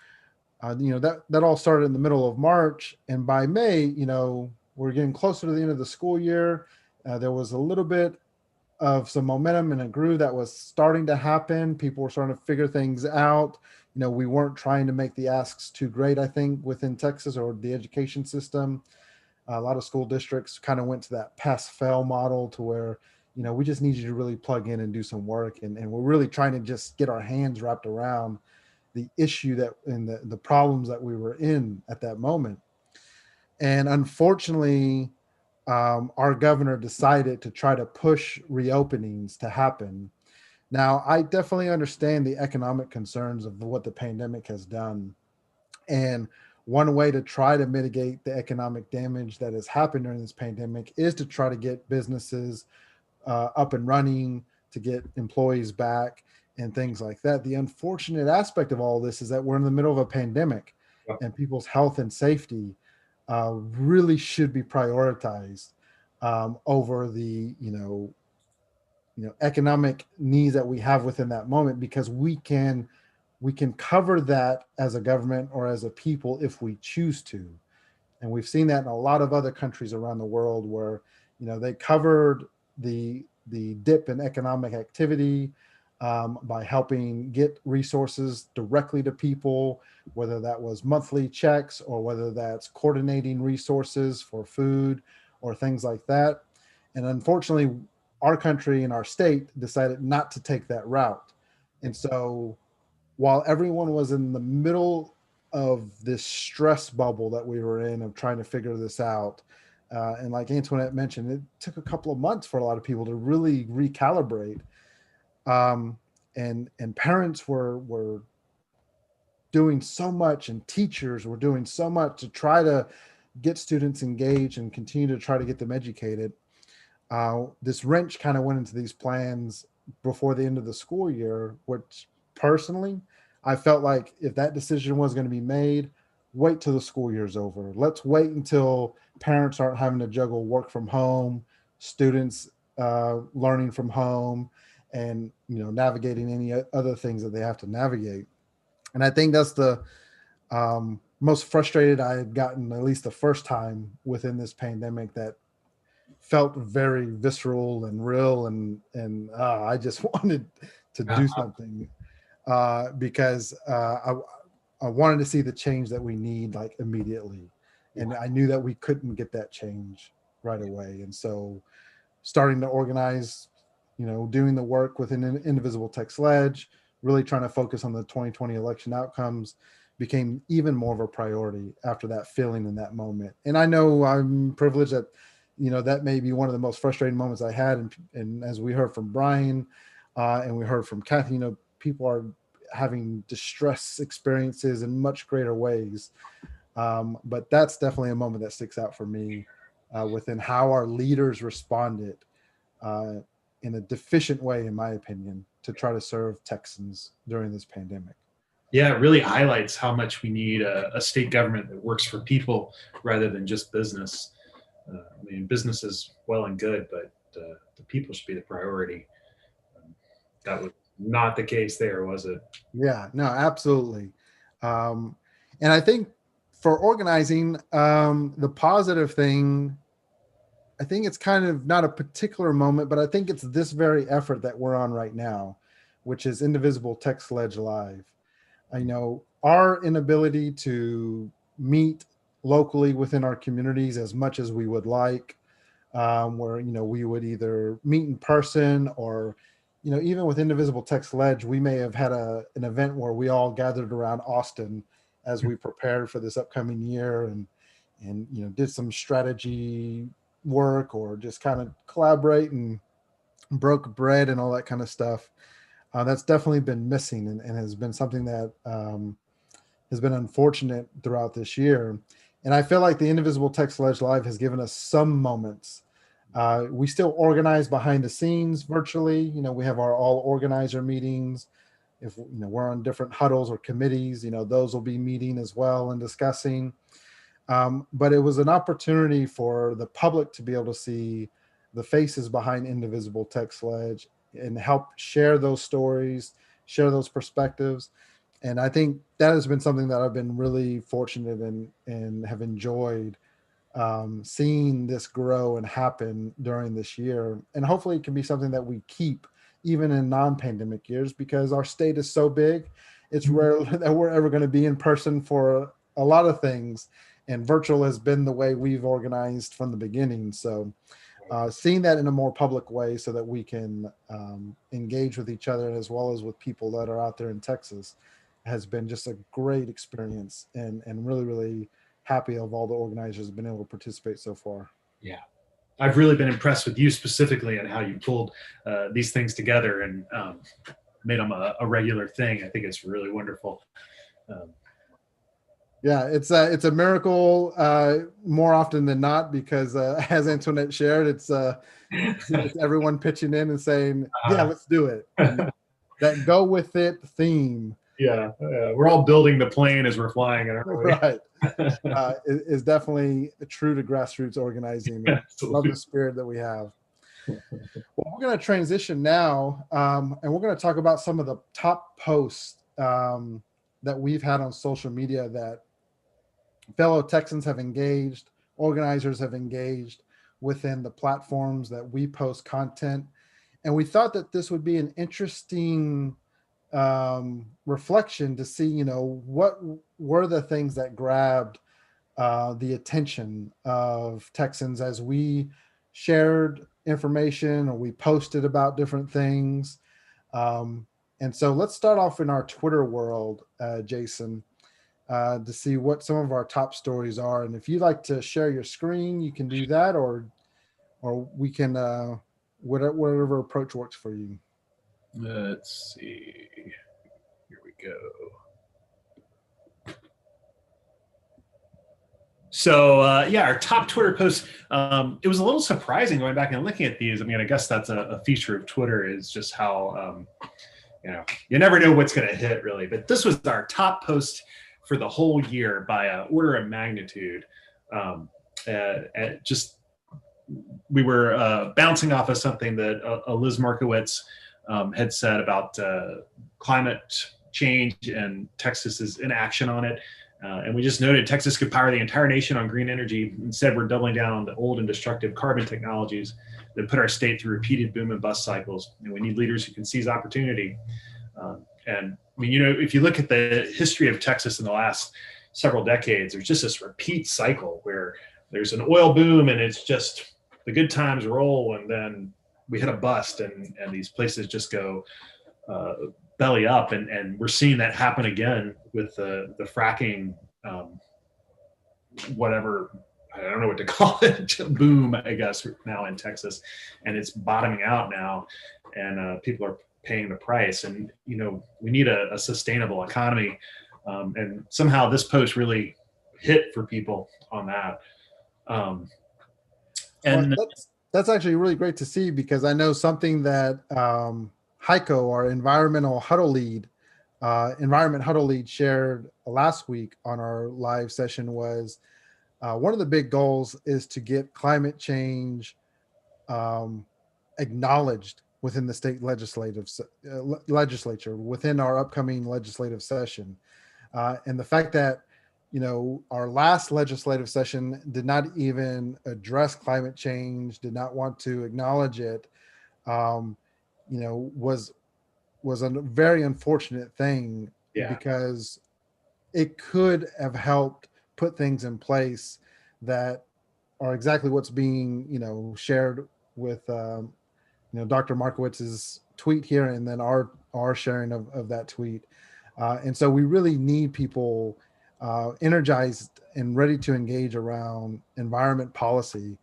that all started in the middle of March, and by May we're getting closer to the end of the school year. There was a little bit of some momentum and a groove that was starting to happen. People were starting to figure things out. We weren't trying to make the asks too great, I think, within Texas or the education system. A lot of school districts kind of went to that pass-fail model to where, we just need you to really plug in and do some work. And we're really trying to just get our hands wrapped around the issue that and the problems that we were in at that moment. And unfortunately, our governor decided to try to push reopenings to happen. Now, I definitely understand the economic concerns of what the pandemic has done. And one way to try to mitigate the economic damage that has happened during this pandemic is to try to get businesses up and running, to get employees back and things like that. The unfortunate aspect of all this is that we're in the middle of a pandemic, and people's health and safety really should be prioritized over the economic needs that we have within that moment, because we can cover that as a government or as a people if we choose to. And we've seen that in a lot of other countries around the world where they covered the dip in economic activity by helping get resources directly to people, whether that was monthly checks or whether that's coordinating resources for food or things like that. And unfortunately, our country and our state decided not to take that route. And so while everyone was in the middle of this stress bubble that we were in of trying to figure this out, and like Antoinette mentioned, it took a couple of months for a lot of people to really recalibrate. And parents were doing so much, and teachers were doing so much to try to get students engaged and continue to try to get them educated. This wrench kind of went into these plans before the end of the school year, which personally, I felt like if that decision was going to be made, wait till the school year's over. Let's wait until parents aren't having to juggle work from home, students learning from home, and navigating any other things that they have to navigate. And I think that's the most frustrated I had gotten, at least the first time within this pandemic, that felt very visceral and real, and I just wanted to do something because I wanted to see the change that we need like immediately, and I knew that we couldn't get that change right away. And so starting to organize, doing the work within Indivisible TX Lege, really trying to focus on the 2020 election outcomes became even more of a priority after that feeling in that moment. And I know I'm privileged that that may be one of the most frustrating moments I had. And as we heard from Brian and we heard from Kathy, people are having distress experiences in much greater ways. But that's definitely a moment that sticks out for me within how our leaders responded in a deficient way, in my opinion, to try to serve Texans during this pandemic. Yeah, it really highlights how much we need a state government that works for people rather than just business. I mean, business is well and good, but the people should be the priority. That was not the case there, was it? Yeah, no, absolutely. And I think for organizing, the positive thing, I think it's kind of not a particular moment, but I think it's this very effort that we're on right now, which is Indivisible TX Lege Live. I know our inability to meet locally within our communities as much as we would like, where, you know, we would either meet in person or, you know, even with Indivisible TX Lege, we may have had an event where we all gathered around Austin as we prepared for this upcoming year and, you know, did some strategy work or just kind of collaborate and broke bread and all that kind of stuff. That's definitely been missing and has been something that has been unfortunate throughout this year. And I feel like the Indivisible TX Lege Live has given us some moments. We still organize behind the scenes virtually. You know, we have our all organizer meetings. If, you know, we're on different huddles or committees, you know, those will be meeting as well and discussing. But it was an opportunity for the public to be able to see the faces behind Indivisible TX Lege and help share those stories, share those perspectives. And I think that has been something that I've been really fortunate and have enjoyed seeing this grow and happen during this year. And hopefully it can be something that we keep even in non-pandemic years, because our state is so big, it's rare that we're ever going to be in person for a lot of things. And virtual has been the way we've organized from the beginning. So seeing that in a more public way so that we can engage with each other as well as with people that are out there in Texas has been just a great experience, and really, really happy of all the organizers have been able to participate so far. Yeah. I've really been impressed with you specifically and how you pulled these things together and made them a regular thing. I think it's really wonderful. Yeah, it's a miracle more often than not, because as Antoinette shared, it's everyone pitching in and saying, yeah, let's do it. And that go with it theme. Yeah, we're all building the plane as we're flying it, aren't we? Right. Is definitely true to grassroots organizing. Love the spirit that we have. Well, we're going to transition now, and we're going to talk about some of the top posts that we've had on social media that fellow Texans have engaged, organizers have engaged within the platforms that we post content. And we thought that this would be an interesting reflection to see, you know, what were the things that grabbed the attention of Texans as we shared information or we posted about different things. And so let's start off in our Twitter world, Jason, to see what some of our top stories are. And if you'd like to share your screen, you can do that, or we can, whatever approach works for you. Let's see. Here we go. So yeah, our top Twitter posts. It was a little surprising going back and looking at these. I mean, I guess that's a feature of Twitter, is just how you know, you never know what's going to hit really. But this was our top post for the whole year by order of magnitude. We were bouncing off of something that Liz Markowitz had said about climate change and Texas's inaction on it. And we just noted Texas could power the entire nation on green energy. Instead, we're doubling down on the old and destructive carbon technologies that put our state through repeated boom and bust cycles. And we need leaders who can seize opportunity. And I mean, you know, if you look at the history of Texas in the last several decades, there's just this repeat cycle where there's an oil boom and it's just the good times roll, and then we hit a bust and these places just go belly up, and we're seeing that happen again with the fracking, whatever, I don't know what to call it, boom, I guess, now in Texas, and it's bottoming out now, and people are paying the price. And you know, we need a sustainable economy, and somehow this post really hit for people on that. And That's actually really great to see, because I know something that Heiko, our environment huddle lead, shared last week on our live session was one of the big goals is to get climate change acknowledged within the state legislature within our upcoming legislative session. And the fact that, our last legislative session did not even address climate change, did not want to acknowledge it, um, was a very unfortunate thing, Yeah. because it could have helped put things in place that are exactly what's being, shared with, Dr. Markowitz's tweet here, and then our sharing of that tweet. And so we really need people energized and ready to engage around environment policy,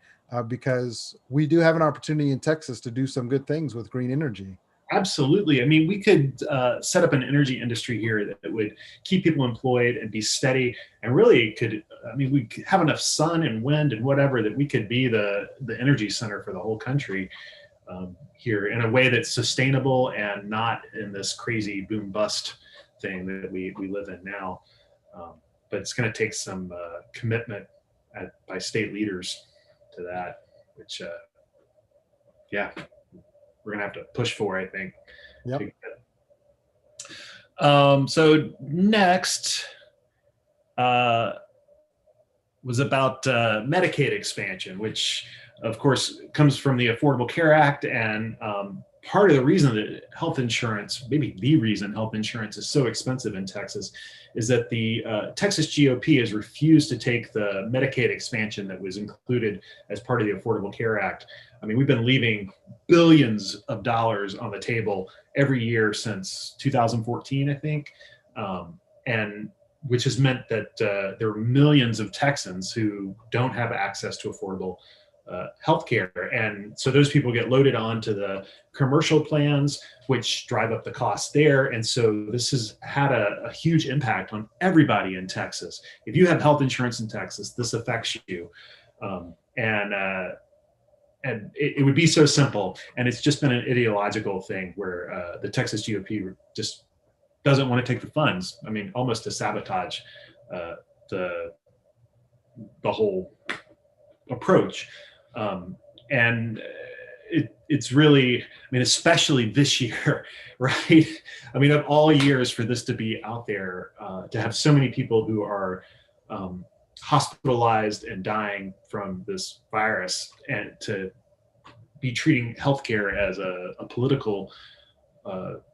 because we do have an opportunity in Texas to do some good things with green energy. Absolutely. I mean, we could set up an energy industry here that would keep people employed and be steady, and really could, we could have enough sun and wind and whatever that we could be the energy center for the whole country here in a way that's sustainable and not in this crazy boom bust thing that we live in now. But it's going to take some commitment by state leaders to that, which, we're going to have to push for, I think. Yep. So next was about Medicaid expansion, which of course comes from the Affordable Care Act. And part of the reason that health insurance, maybe the reason health insurance is so expensive in Texas, is that the Texas GOP has refused to take the Medicaid expansion that was included as part of the Affordable Care Act. We've been leaving billions of dollars on the table every year since 2014, I think. And which has meant that there are millions of Texans who don't have access to affordable healthcare. And so those people get loaded onto the commercial plans, which drive up the cost there. And so this has had a huge impact on everybody in Texas. If you have health insurance in Texas, this affects you. And it would be so simple. And it's just been an ideological thing where the Texas GOP just doesn't want to take the funds. Almost to sabotage the whole approach. And it's really, especially this year, right? Of all years for this to be out there, to have so many people who are hospitalized and dying from this virus, and to be treating healthcare as a political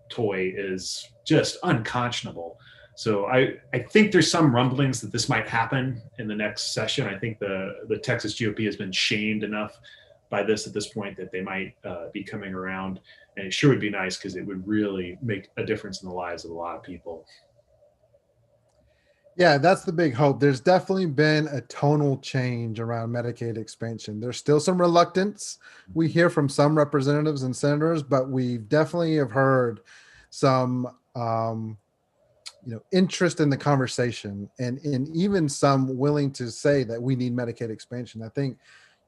toy is just unconscionable. So I think there's some rumblings that this might happen in the next session. I think the Texas GOP has been shamed enough by this at this point that they might be coming around. And it sure would be nice, because it would really make a difference in the lives of a lot of people. Yeah, that's the big hope. There's definitely been a tonal change around Medicaid expansion. There's still some reluctance we hear from some representatives and senators, but we definitely have heard some interest in the conversation, and even some willing to say that we need Medicaid expansion. I think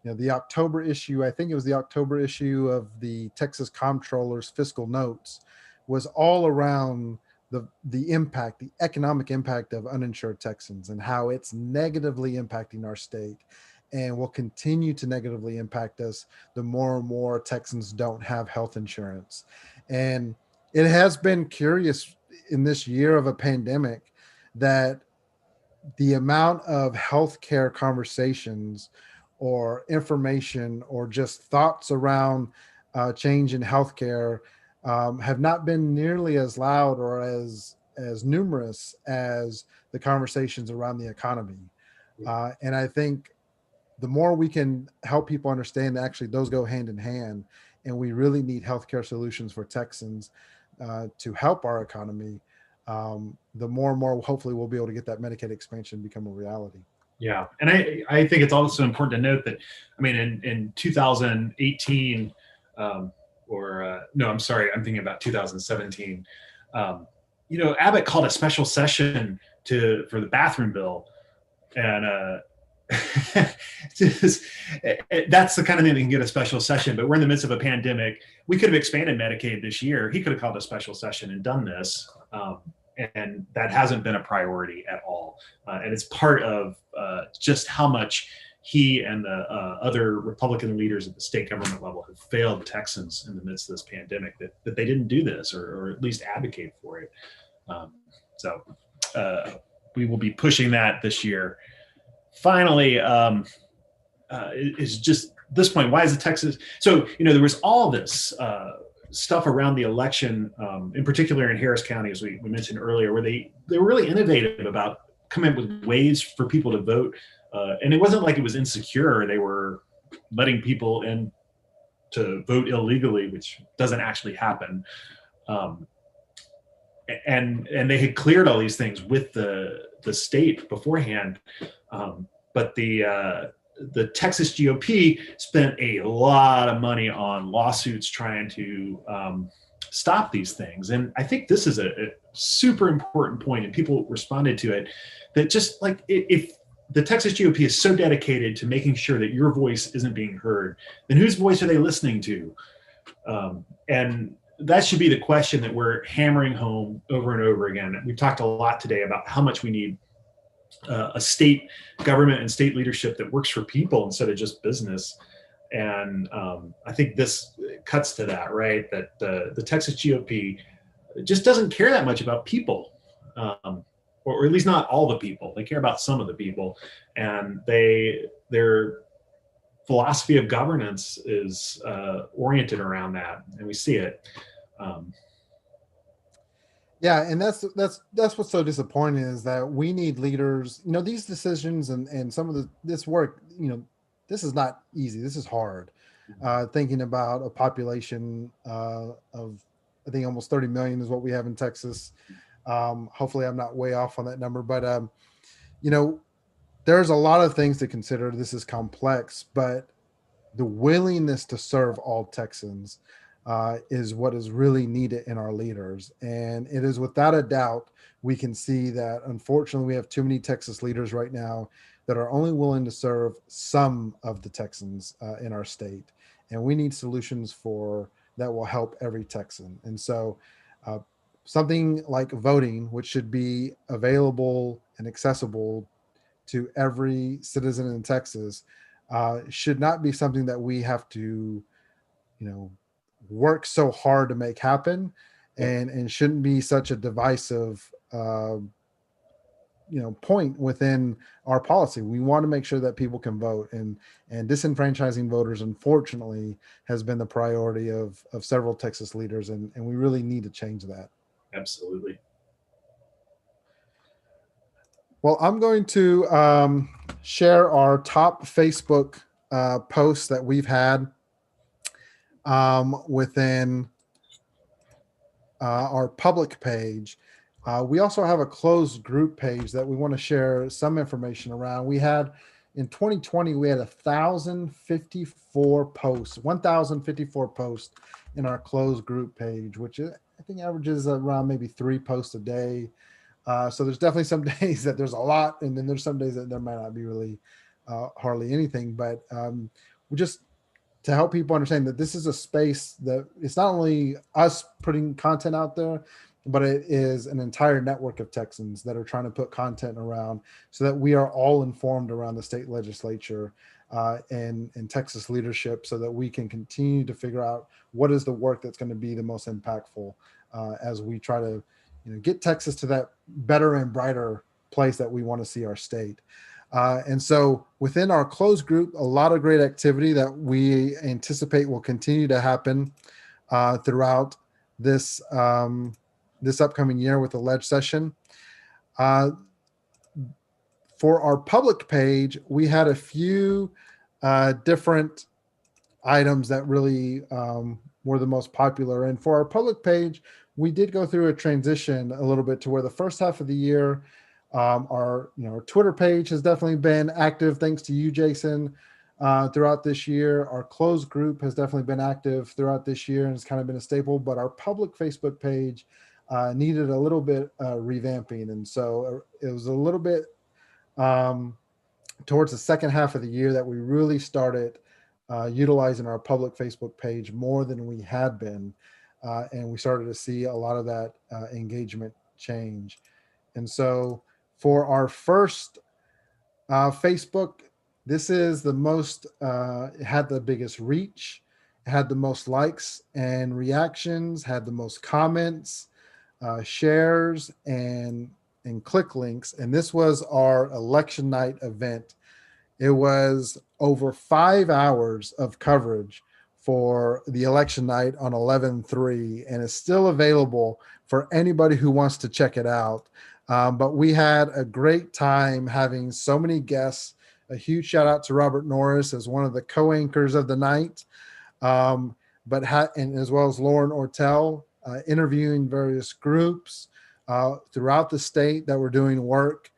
the October issue, I think it was the October issue of the Texas Comptroller's fiscal notes, was all around the impact, the economic impact of uninsured Texans, and how it's negatively impacting our state, and will continue to negatively impact us the more and more Texans don't have health insurance. And it has been curious in this year of a pandemic that the amount of healthcare conversations or information or just thoughts around change in healthcare have not been nearly as loud or as numerous as the conversations around the economy. And I think the more we can help people understand that actually those go hand in hand, and we really need healthcare solutions for Texans to help our economy, the more and more hopefully we'll be able to get that Medicaid expansion become a reality. Yeah, and I think it's also important to note that, in 2018, no, I'm sorry, I'm thinking about 2017. Abbott called a special session for the bathroom bill, and That's the kind of thing that can get a special session, but we're in the midst of a pandemic. We could have expanded Medicaid this year. He could have called a special session and done this. And that hasn't been a priority at all. And it's part of just how much he and the other Republican leaders at the state government level have failed Texans in the midst of this pandemic, that they didn't do this or at least advocate for it. So we will be pushing that this year. Finally, is just this point, why is the Texas? So, there was all this stuff around the election, in particular in Harris County, as we mentioned earlier, where they were really innovative about coming up with ways for people to vote. And it wasn't like it was insecure. They were letting people in to vote illegally, which doesn't actually happen. And they had cleared all these things with the state beforehand. But the Texas GOP spent a lot of money on lawsuits trying to stop these things. And I think this is a super important point, and people responded to it, that just like if the Texas GOP is so dedicated to making sure that your voice isn't being heard, then whose voice are they listening to? And that should be the question that we're hammering home over and over again. We've talked a lot today about how much we need a state government and state leadership that works for people instead of just business. And I think this cuts to that, right? That the Texas GOP just doesn't care that much about people, or at least not all the people. They care about some of the people, and their philosophy of governance is oriented around that, and we see it. Yeah, and that's what's so disappointing, is that we need leaders. These decisions and some of this work, this is not easy. This is hard. Thinking about a population of, I think, almost 30 million is what we have in Texas. Hopefully I'm not way off on that number, but there's a lot of things to consider. This is complex, but the willingness to serve all Texans is what is really needed in our leaders. And it is without a doubt, we can see that unfortunately we have too many Texas leaders right now that are only willing to serve some of the Texans in our state. And we need solutions for that will help every Texan. And so something like voting, which should be available and accessible to every citizen in Texas, should not be something that we have to, work so hard to make happen, and shouldn't be such a divisive point within our policy. We want to make sure that people can vote, and disenfranchising voters, unfortunately, has been the priority of several Texas leaders, and we really need to change that. Absolutely. Well, I'm going to share our top Facebook posts that we've had within our public page. We also have a closed group page that we want to share some information around. We had, in 2020, we had 1,054 posts in our closed group page, which I think averages around maybe 3 posts a day. So there's definitely some days that there's a lot, and then there's some days that there might not be really hardly anything. But we just, to help people understand that this is a space that it's not only us putting content out there, but it is an entire network of Texans that are trying to put content around so that we are all informed around the state legislature and Texas leadership, so that we can continue to figure out what is the work that's going to be the most impactful as we try to get Texas to that better and brighter place that we want to see our state. And so within our closed group, a lot of great activity that we anticipate will continue to happen throughout this this upcoming year with the Lege session. For our public page, we had a few different items that really were the most popular. And for our public page, we did go through a transition a little bit to where the first half of the year, our Twitter page has definitely been active, thanks to you, Jason, throughout this year. Our closed group has definitely been active throughout this year, and it's kind of been a staple. But our public Facebook page needed a little bit revamping, and so it was a little bit towards the second half of the year that we really started utilizing our public Facebook page more than we had been. And we started to see a lot of that engagement change. And so for our first Facebook, this is the most, it had the biggest reach, had the most likes and reactions, had the most comments, shares, and click links. And this was our election night event. It was over 5 hours of coverage for the election night on 11/3, and it's still available for anybody who wants to check it out. But we had a great time having so many guests. A huge shout out to Robert Norris as one of the co-anchors of the night, and as well as Lauren Ortel, interviewing various groups throughout the state that were doing work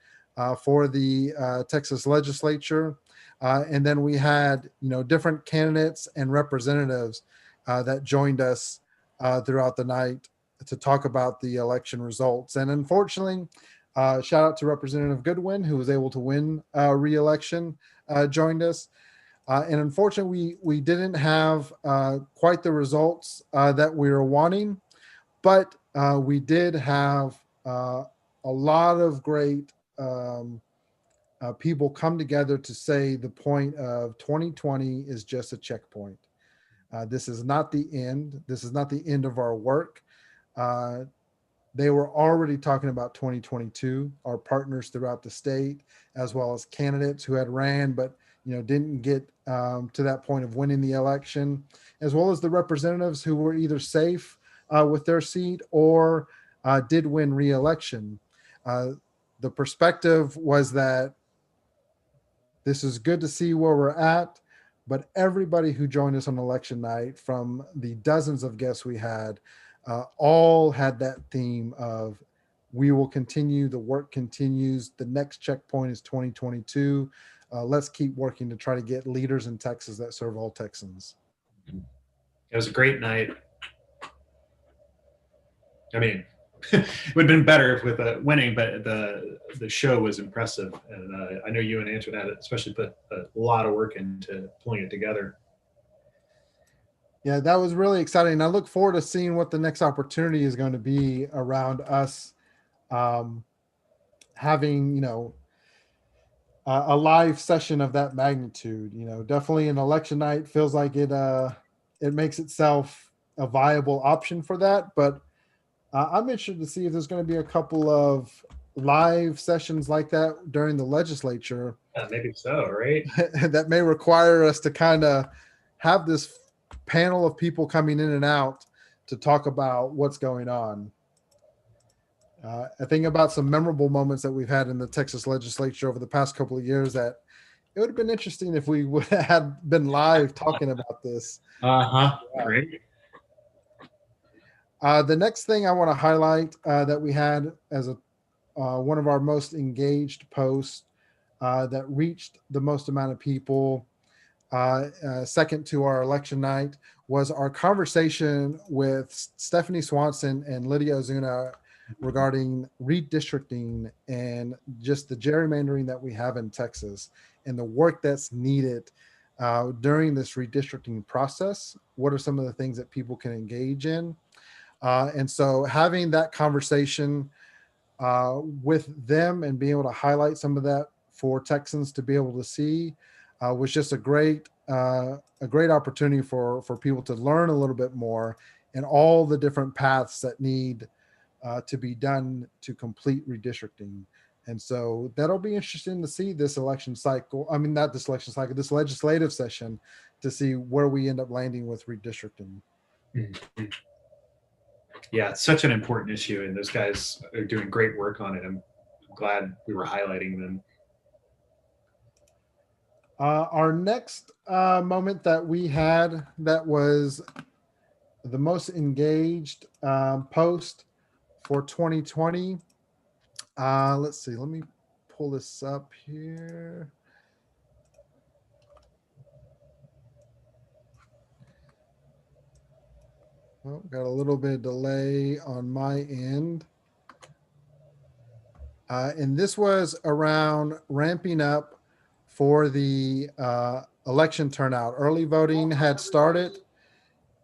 for the Texas legislature. And then we had, different candidates and representatives that joined us throughout the night to talk about the election results. And unfortunately, shout out to Representative Goodwin, who was able to win re-election, joined us. And unfortunately, we didn't have quite the results that we were wanting, but we did have a lot of great people come together to say the point of 2020 is just a checkpoint. This is not the end. This is not the end of our work. They were already talking about 2022, our partners throughout the state, as well as candidates who had ran, but didn't get to that point of winning the election, as well as the representatives who were either safe with their seat or did win re-election. The perspective was that this is good to see where we're at, but everybody who joined us on election night, from the dozens of guests we had, all had that theme of, we will continue, the work continues, the next checkpoint is 2022. Let's keep working to try to get leaders in Texas that serve all Texans. It was a great night. I mean, it would have been better with winning, but the show was impressive. And I know you and Antoinette especially put a lot of work into pulling it together. Yeah, that was really exciting. I look forward to seeing what the next opportunity is going to be around us having, a live session of that magnitude. Definitely an election night feels like it makes itself a viable option for that. But I'm interested to see if there's going to be a couple of live sessions like that during the legislature. Maybe so, right? That may require us to kind of have this panel of people coming in and out to talk about what's going on. I think about some memorable moments that we've had in the Texas legislature over the past couple of years that it would have been interesting if we would have been live talking about this. Great. The next thing I want to highlight that we had as one of our most engaged posts that reached the most amount of people, second to our election night, was our conversation with Stephanie Swanson and Lydia Ozuna regarding redistricting and just the gerrymandering that we have in Texas and the work that's needed during this redistricting process. What are some of the things that people can engage in? And so having that conversation with them and being able to highlight some of that for Texans to be able to see was just a great opportunity for people to learn a little bit more and all the different paths that need to be done to complete redistricting. And so that'll be interesting to see this election cycle. I mean, not this election cycle, this legislative session, to see where we end up landing with redistricting. Mm-hmm. Yeah, it's such an important issue, and those guys are doing great work on it. I'm glad we were highlighting them. Our next moment that we had that was the most engaged post for 2020. Let's see, let me pull this up here. Oh, got a little bit of delay on my end. And this was around ramping up for the election turnout. Early voting had started,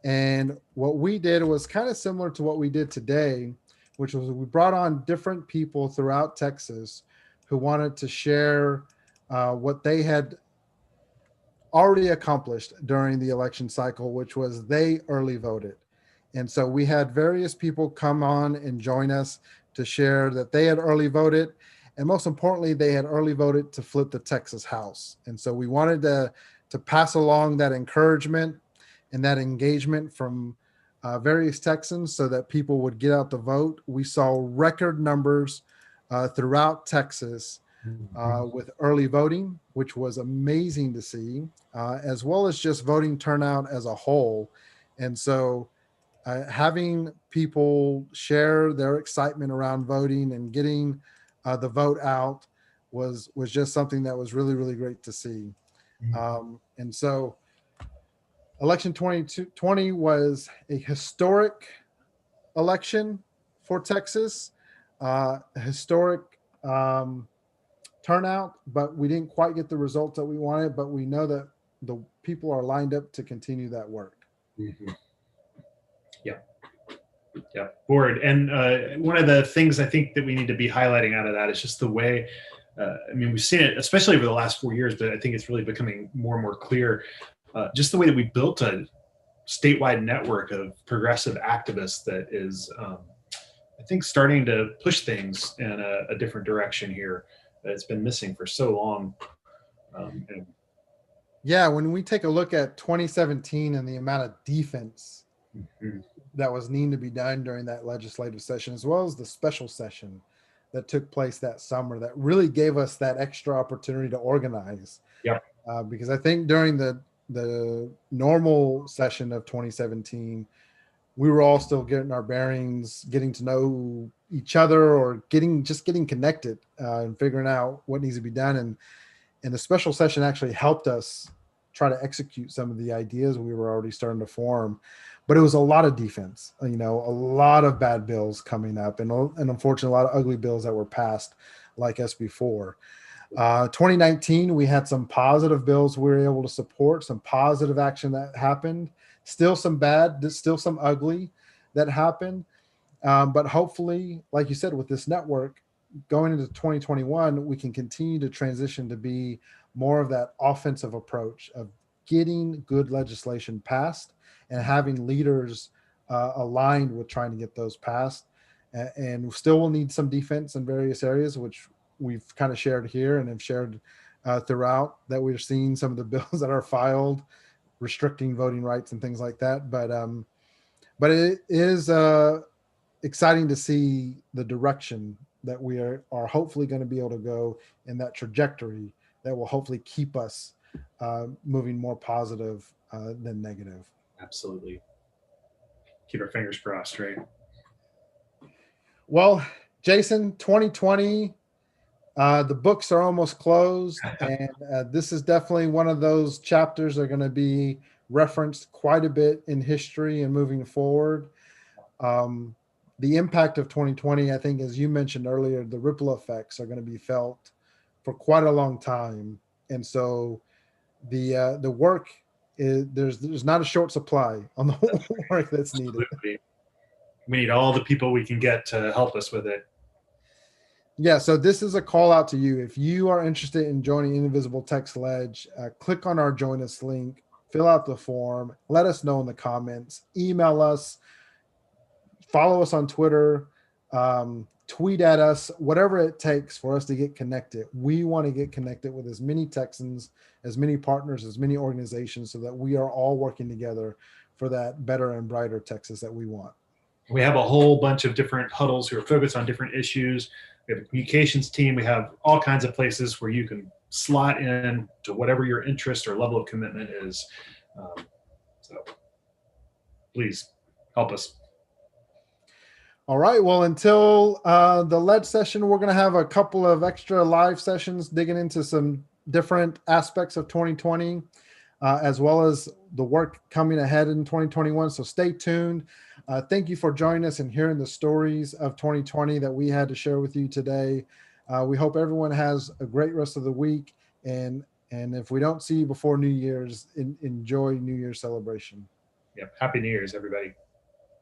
and what we did was kind of similar to what we did today, which was we brought on different people throughout Texas who wanted to share what they had already accomplished during the election cycle, which was they early voted. And so we had various people come on and join us to share that they had early voted. And most importantly, they had early voted to flip the Texas House. And so we wanted to pass along that encouragement and that engagement from various Texans so that people would get out to vote. We saw record numbers throughout Texas with early voting, which was amazing to see, as well as just voting turnout as a whole. And so having people share their excitement around voting and getting the vote out was just something that was really, really great to see. And so election 2020 was a historic election for Texas, historic turnout, but we didn't quite get the results that we wanted, but we know that the people are lined up to continue that work. Yeah, board. And one of the things I think that we need to be highlighting out of that is just the way, I mean, we've seen it, especially over the last 4 years, but I think it's really becoming more and more clear, just the way that we built a statewide network of progressive activists that is, I think, starting to push things in a different direction here that it's been missing for so long. Yeah, when we take a look at 2017 and the amount of defense that was needing to be done during that legislative session, as well as the special session that took place that summer, that really gave us that extra opportunity to organize. Yeah. Because I think during the normal session of 2017, we were all still getting our bearings, getting to know each other, or getting connected and figuring out what needs to be done. And the special session actually helped us try to execute some of the ideas we were already starting to form. But it was a lot of defense, a lot of bad bills coming up, and unfortunately, a lot of ugly bills that were passed like SB4. 2019, we had some positive bills we were able to support, some positive action that happened. Still some bad, still some ugly that happened. But hopefully, like you said, with this network going into 2021, we can continue to transition to be more of that offensive approach of getting good legislation passed and having leaders aligned with trying to get those passed. And still will need some defense in various areas, which we've kind of shared here and have shared throughout, that we're seeing some of the bills that are filed restricting voting rights and things like that. But it is exciting to see the direction that we are hopefully going to be able to go in, that trajectory that will hopefully keep us moving more positive than negative. Absolutely. Keep our fingers crossed, right? Well, Jason, 2020, the books are almost closed, and this is definitely one of those chapters that are going to be referenced quite a bit in history and moving forward. The impact of 2020, I think, as you mentioned earlier, the ripple effects are going to be felt for quite a long time. And so the work is, there's not a short supply on the work that's needed. Absolutely. We need all the people we can get to help us with it. Yeah, so this is a call out to you. If you are interested in joining Indivisible TX Lege, click on our join us link, fill out the form, let us know in the comments, email us, follow us on Twitter, tweet at us, whatever it takes for us to get connected. We want to get connected with as many Texans, as many partners, as many organizations, so that we are all working together for that better and brighter Texas that we want. We have a whole bunch of different huddles who are focused on different issues. We have a communications team. We have all kinds of places where you can slot in to whatever your interest or level of commitment is. So please help us. All right. Well, until the lead session, we're going to have a couple of extra live sessions digging into some different aspects of 2020, as well as the work coming ahead in 2021. So stay tuned. Thank you for joining us and hearing the stories of 2020 that we had to share with you today. We hope everyone has a great rest of the week and And if we don't see you before New Year's, enjoy New Year's celebration. Yep. Happy New Year's, everybody.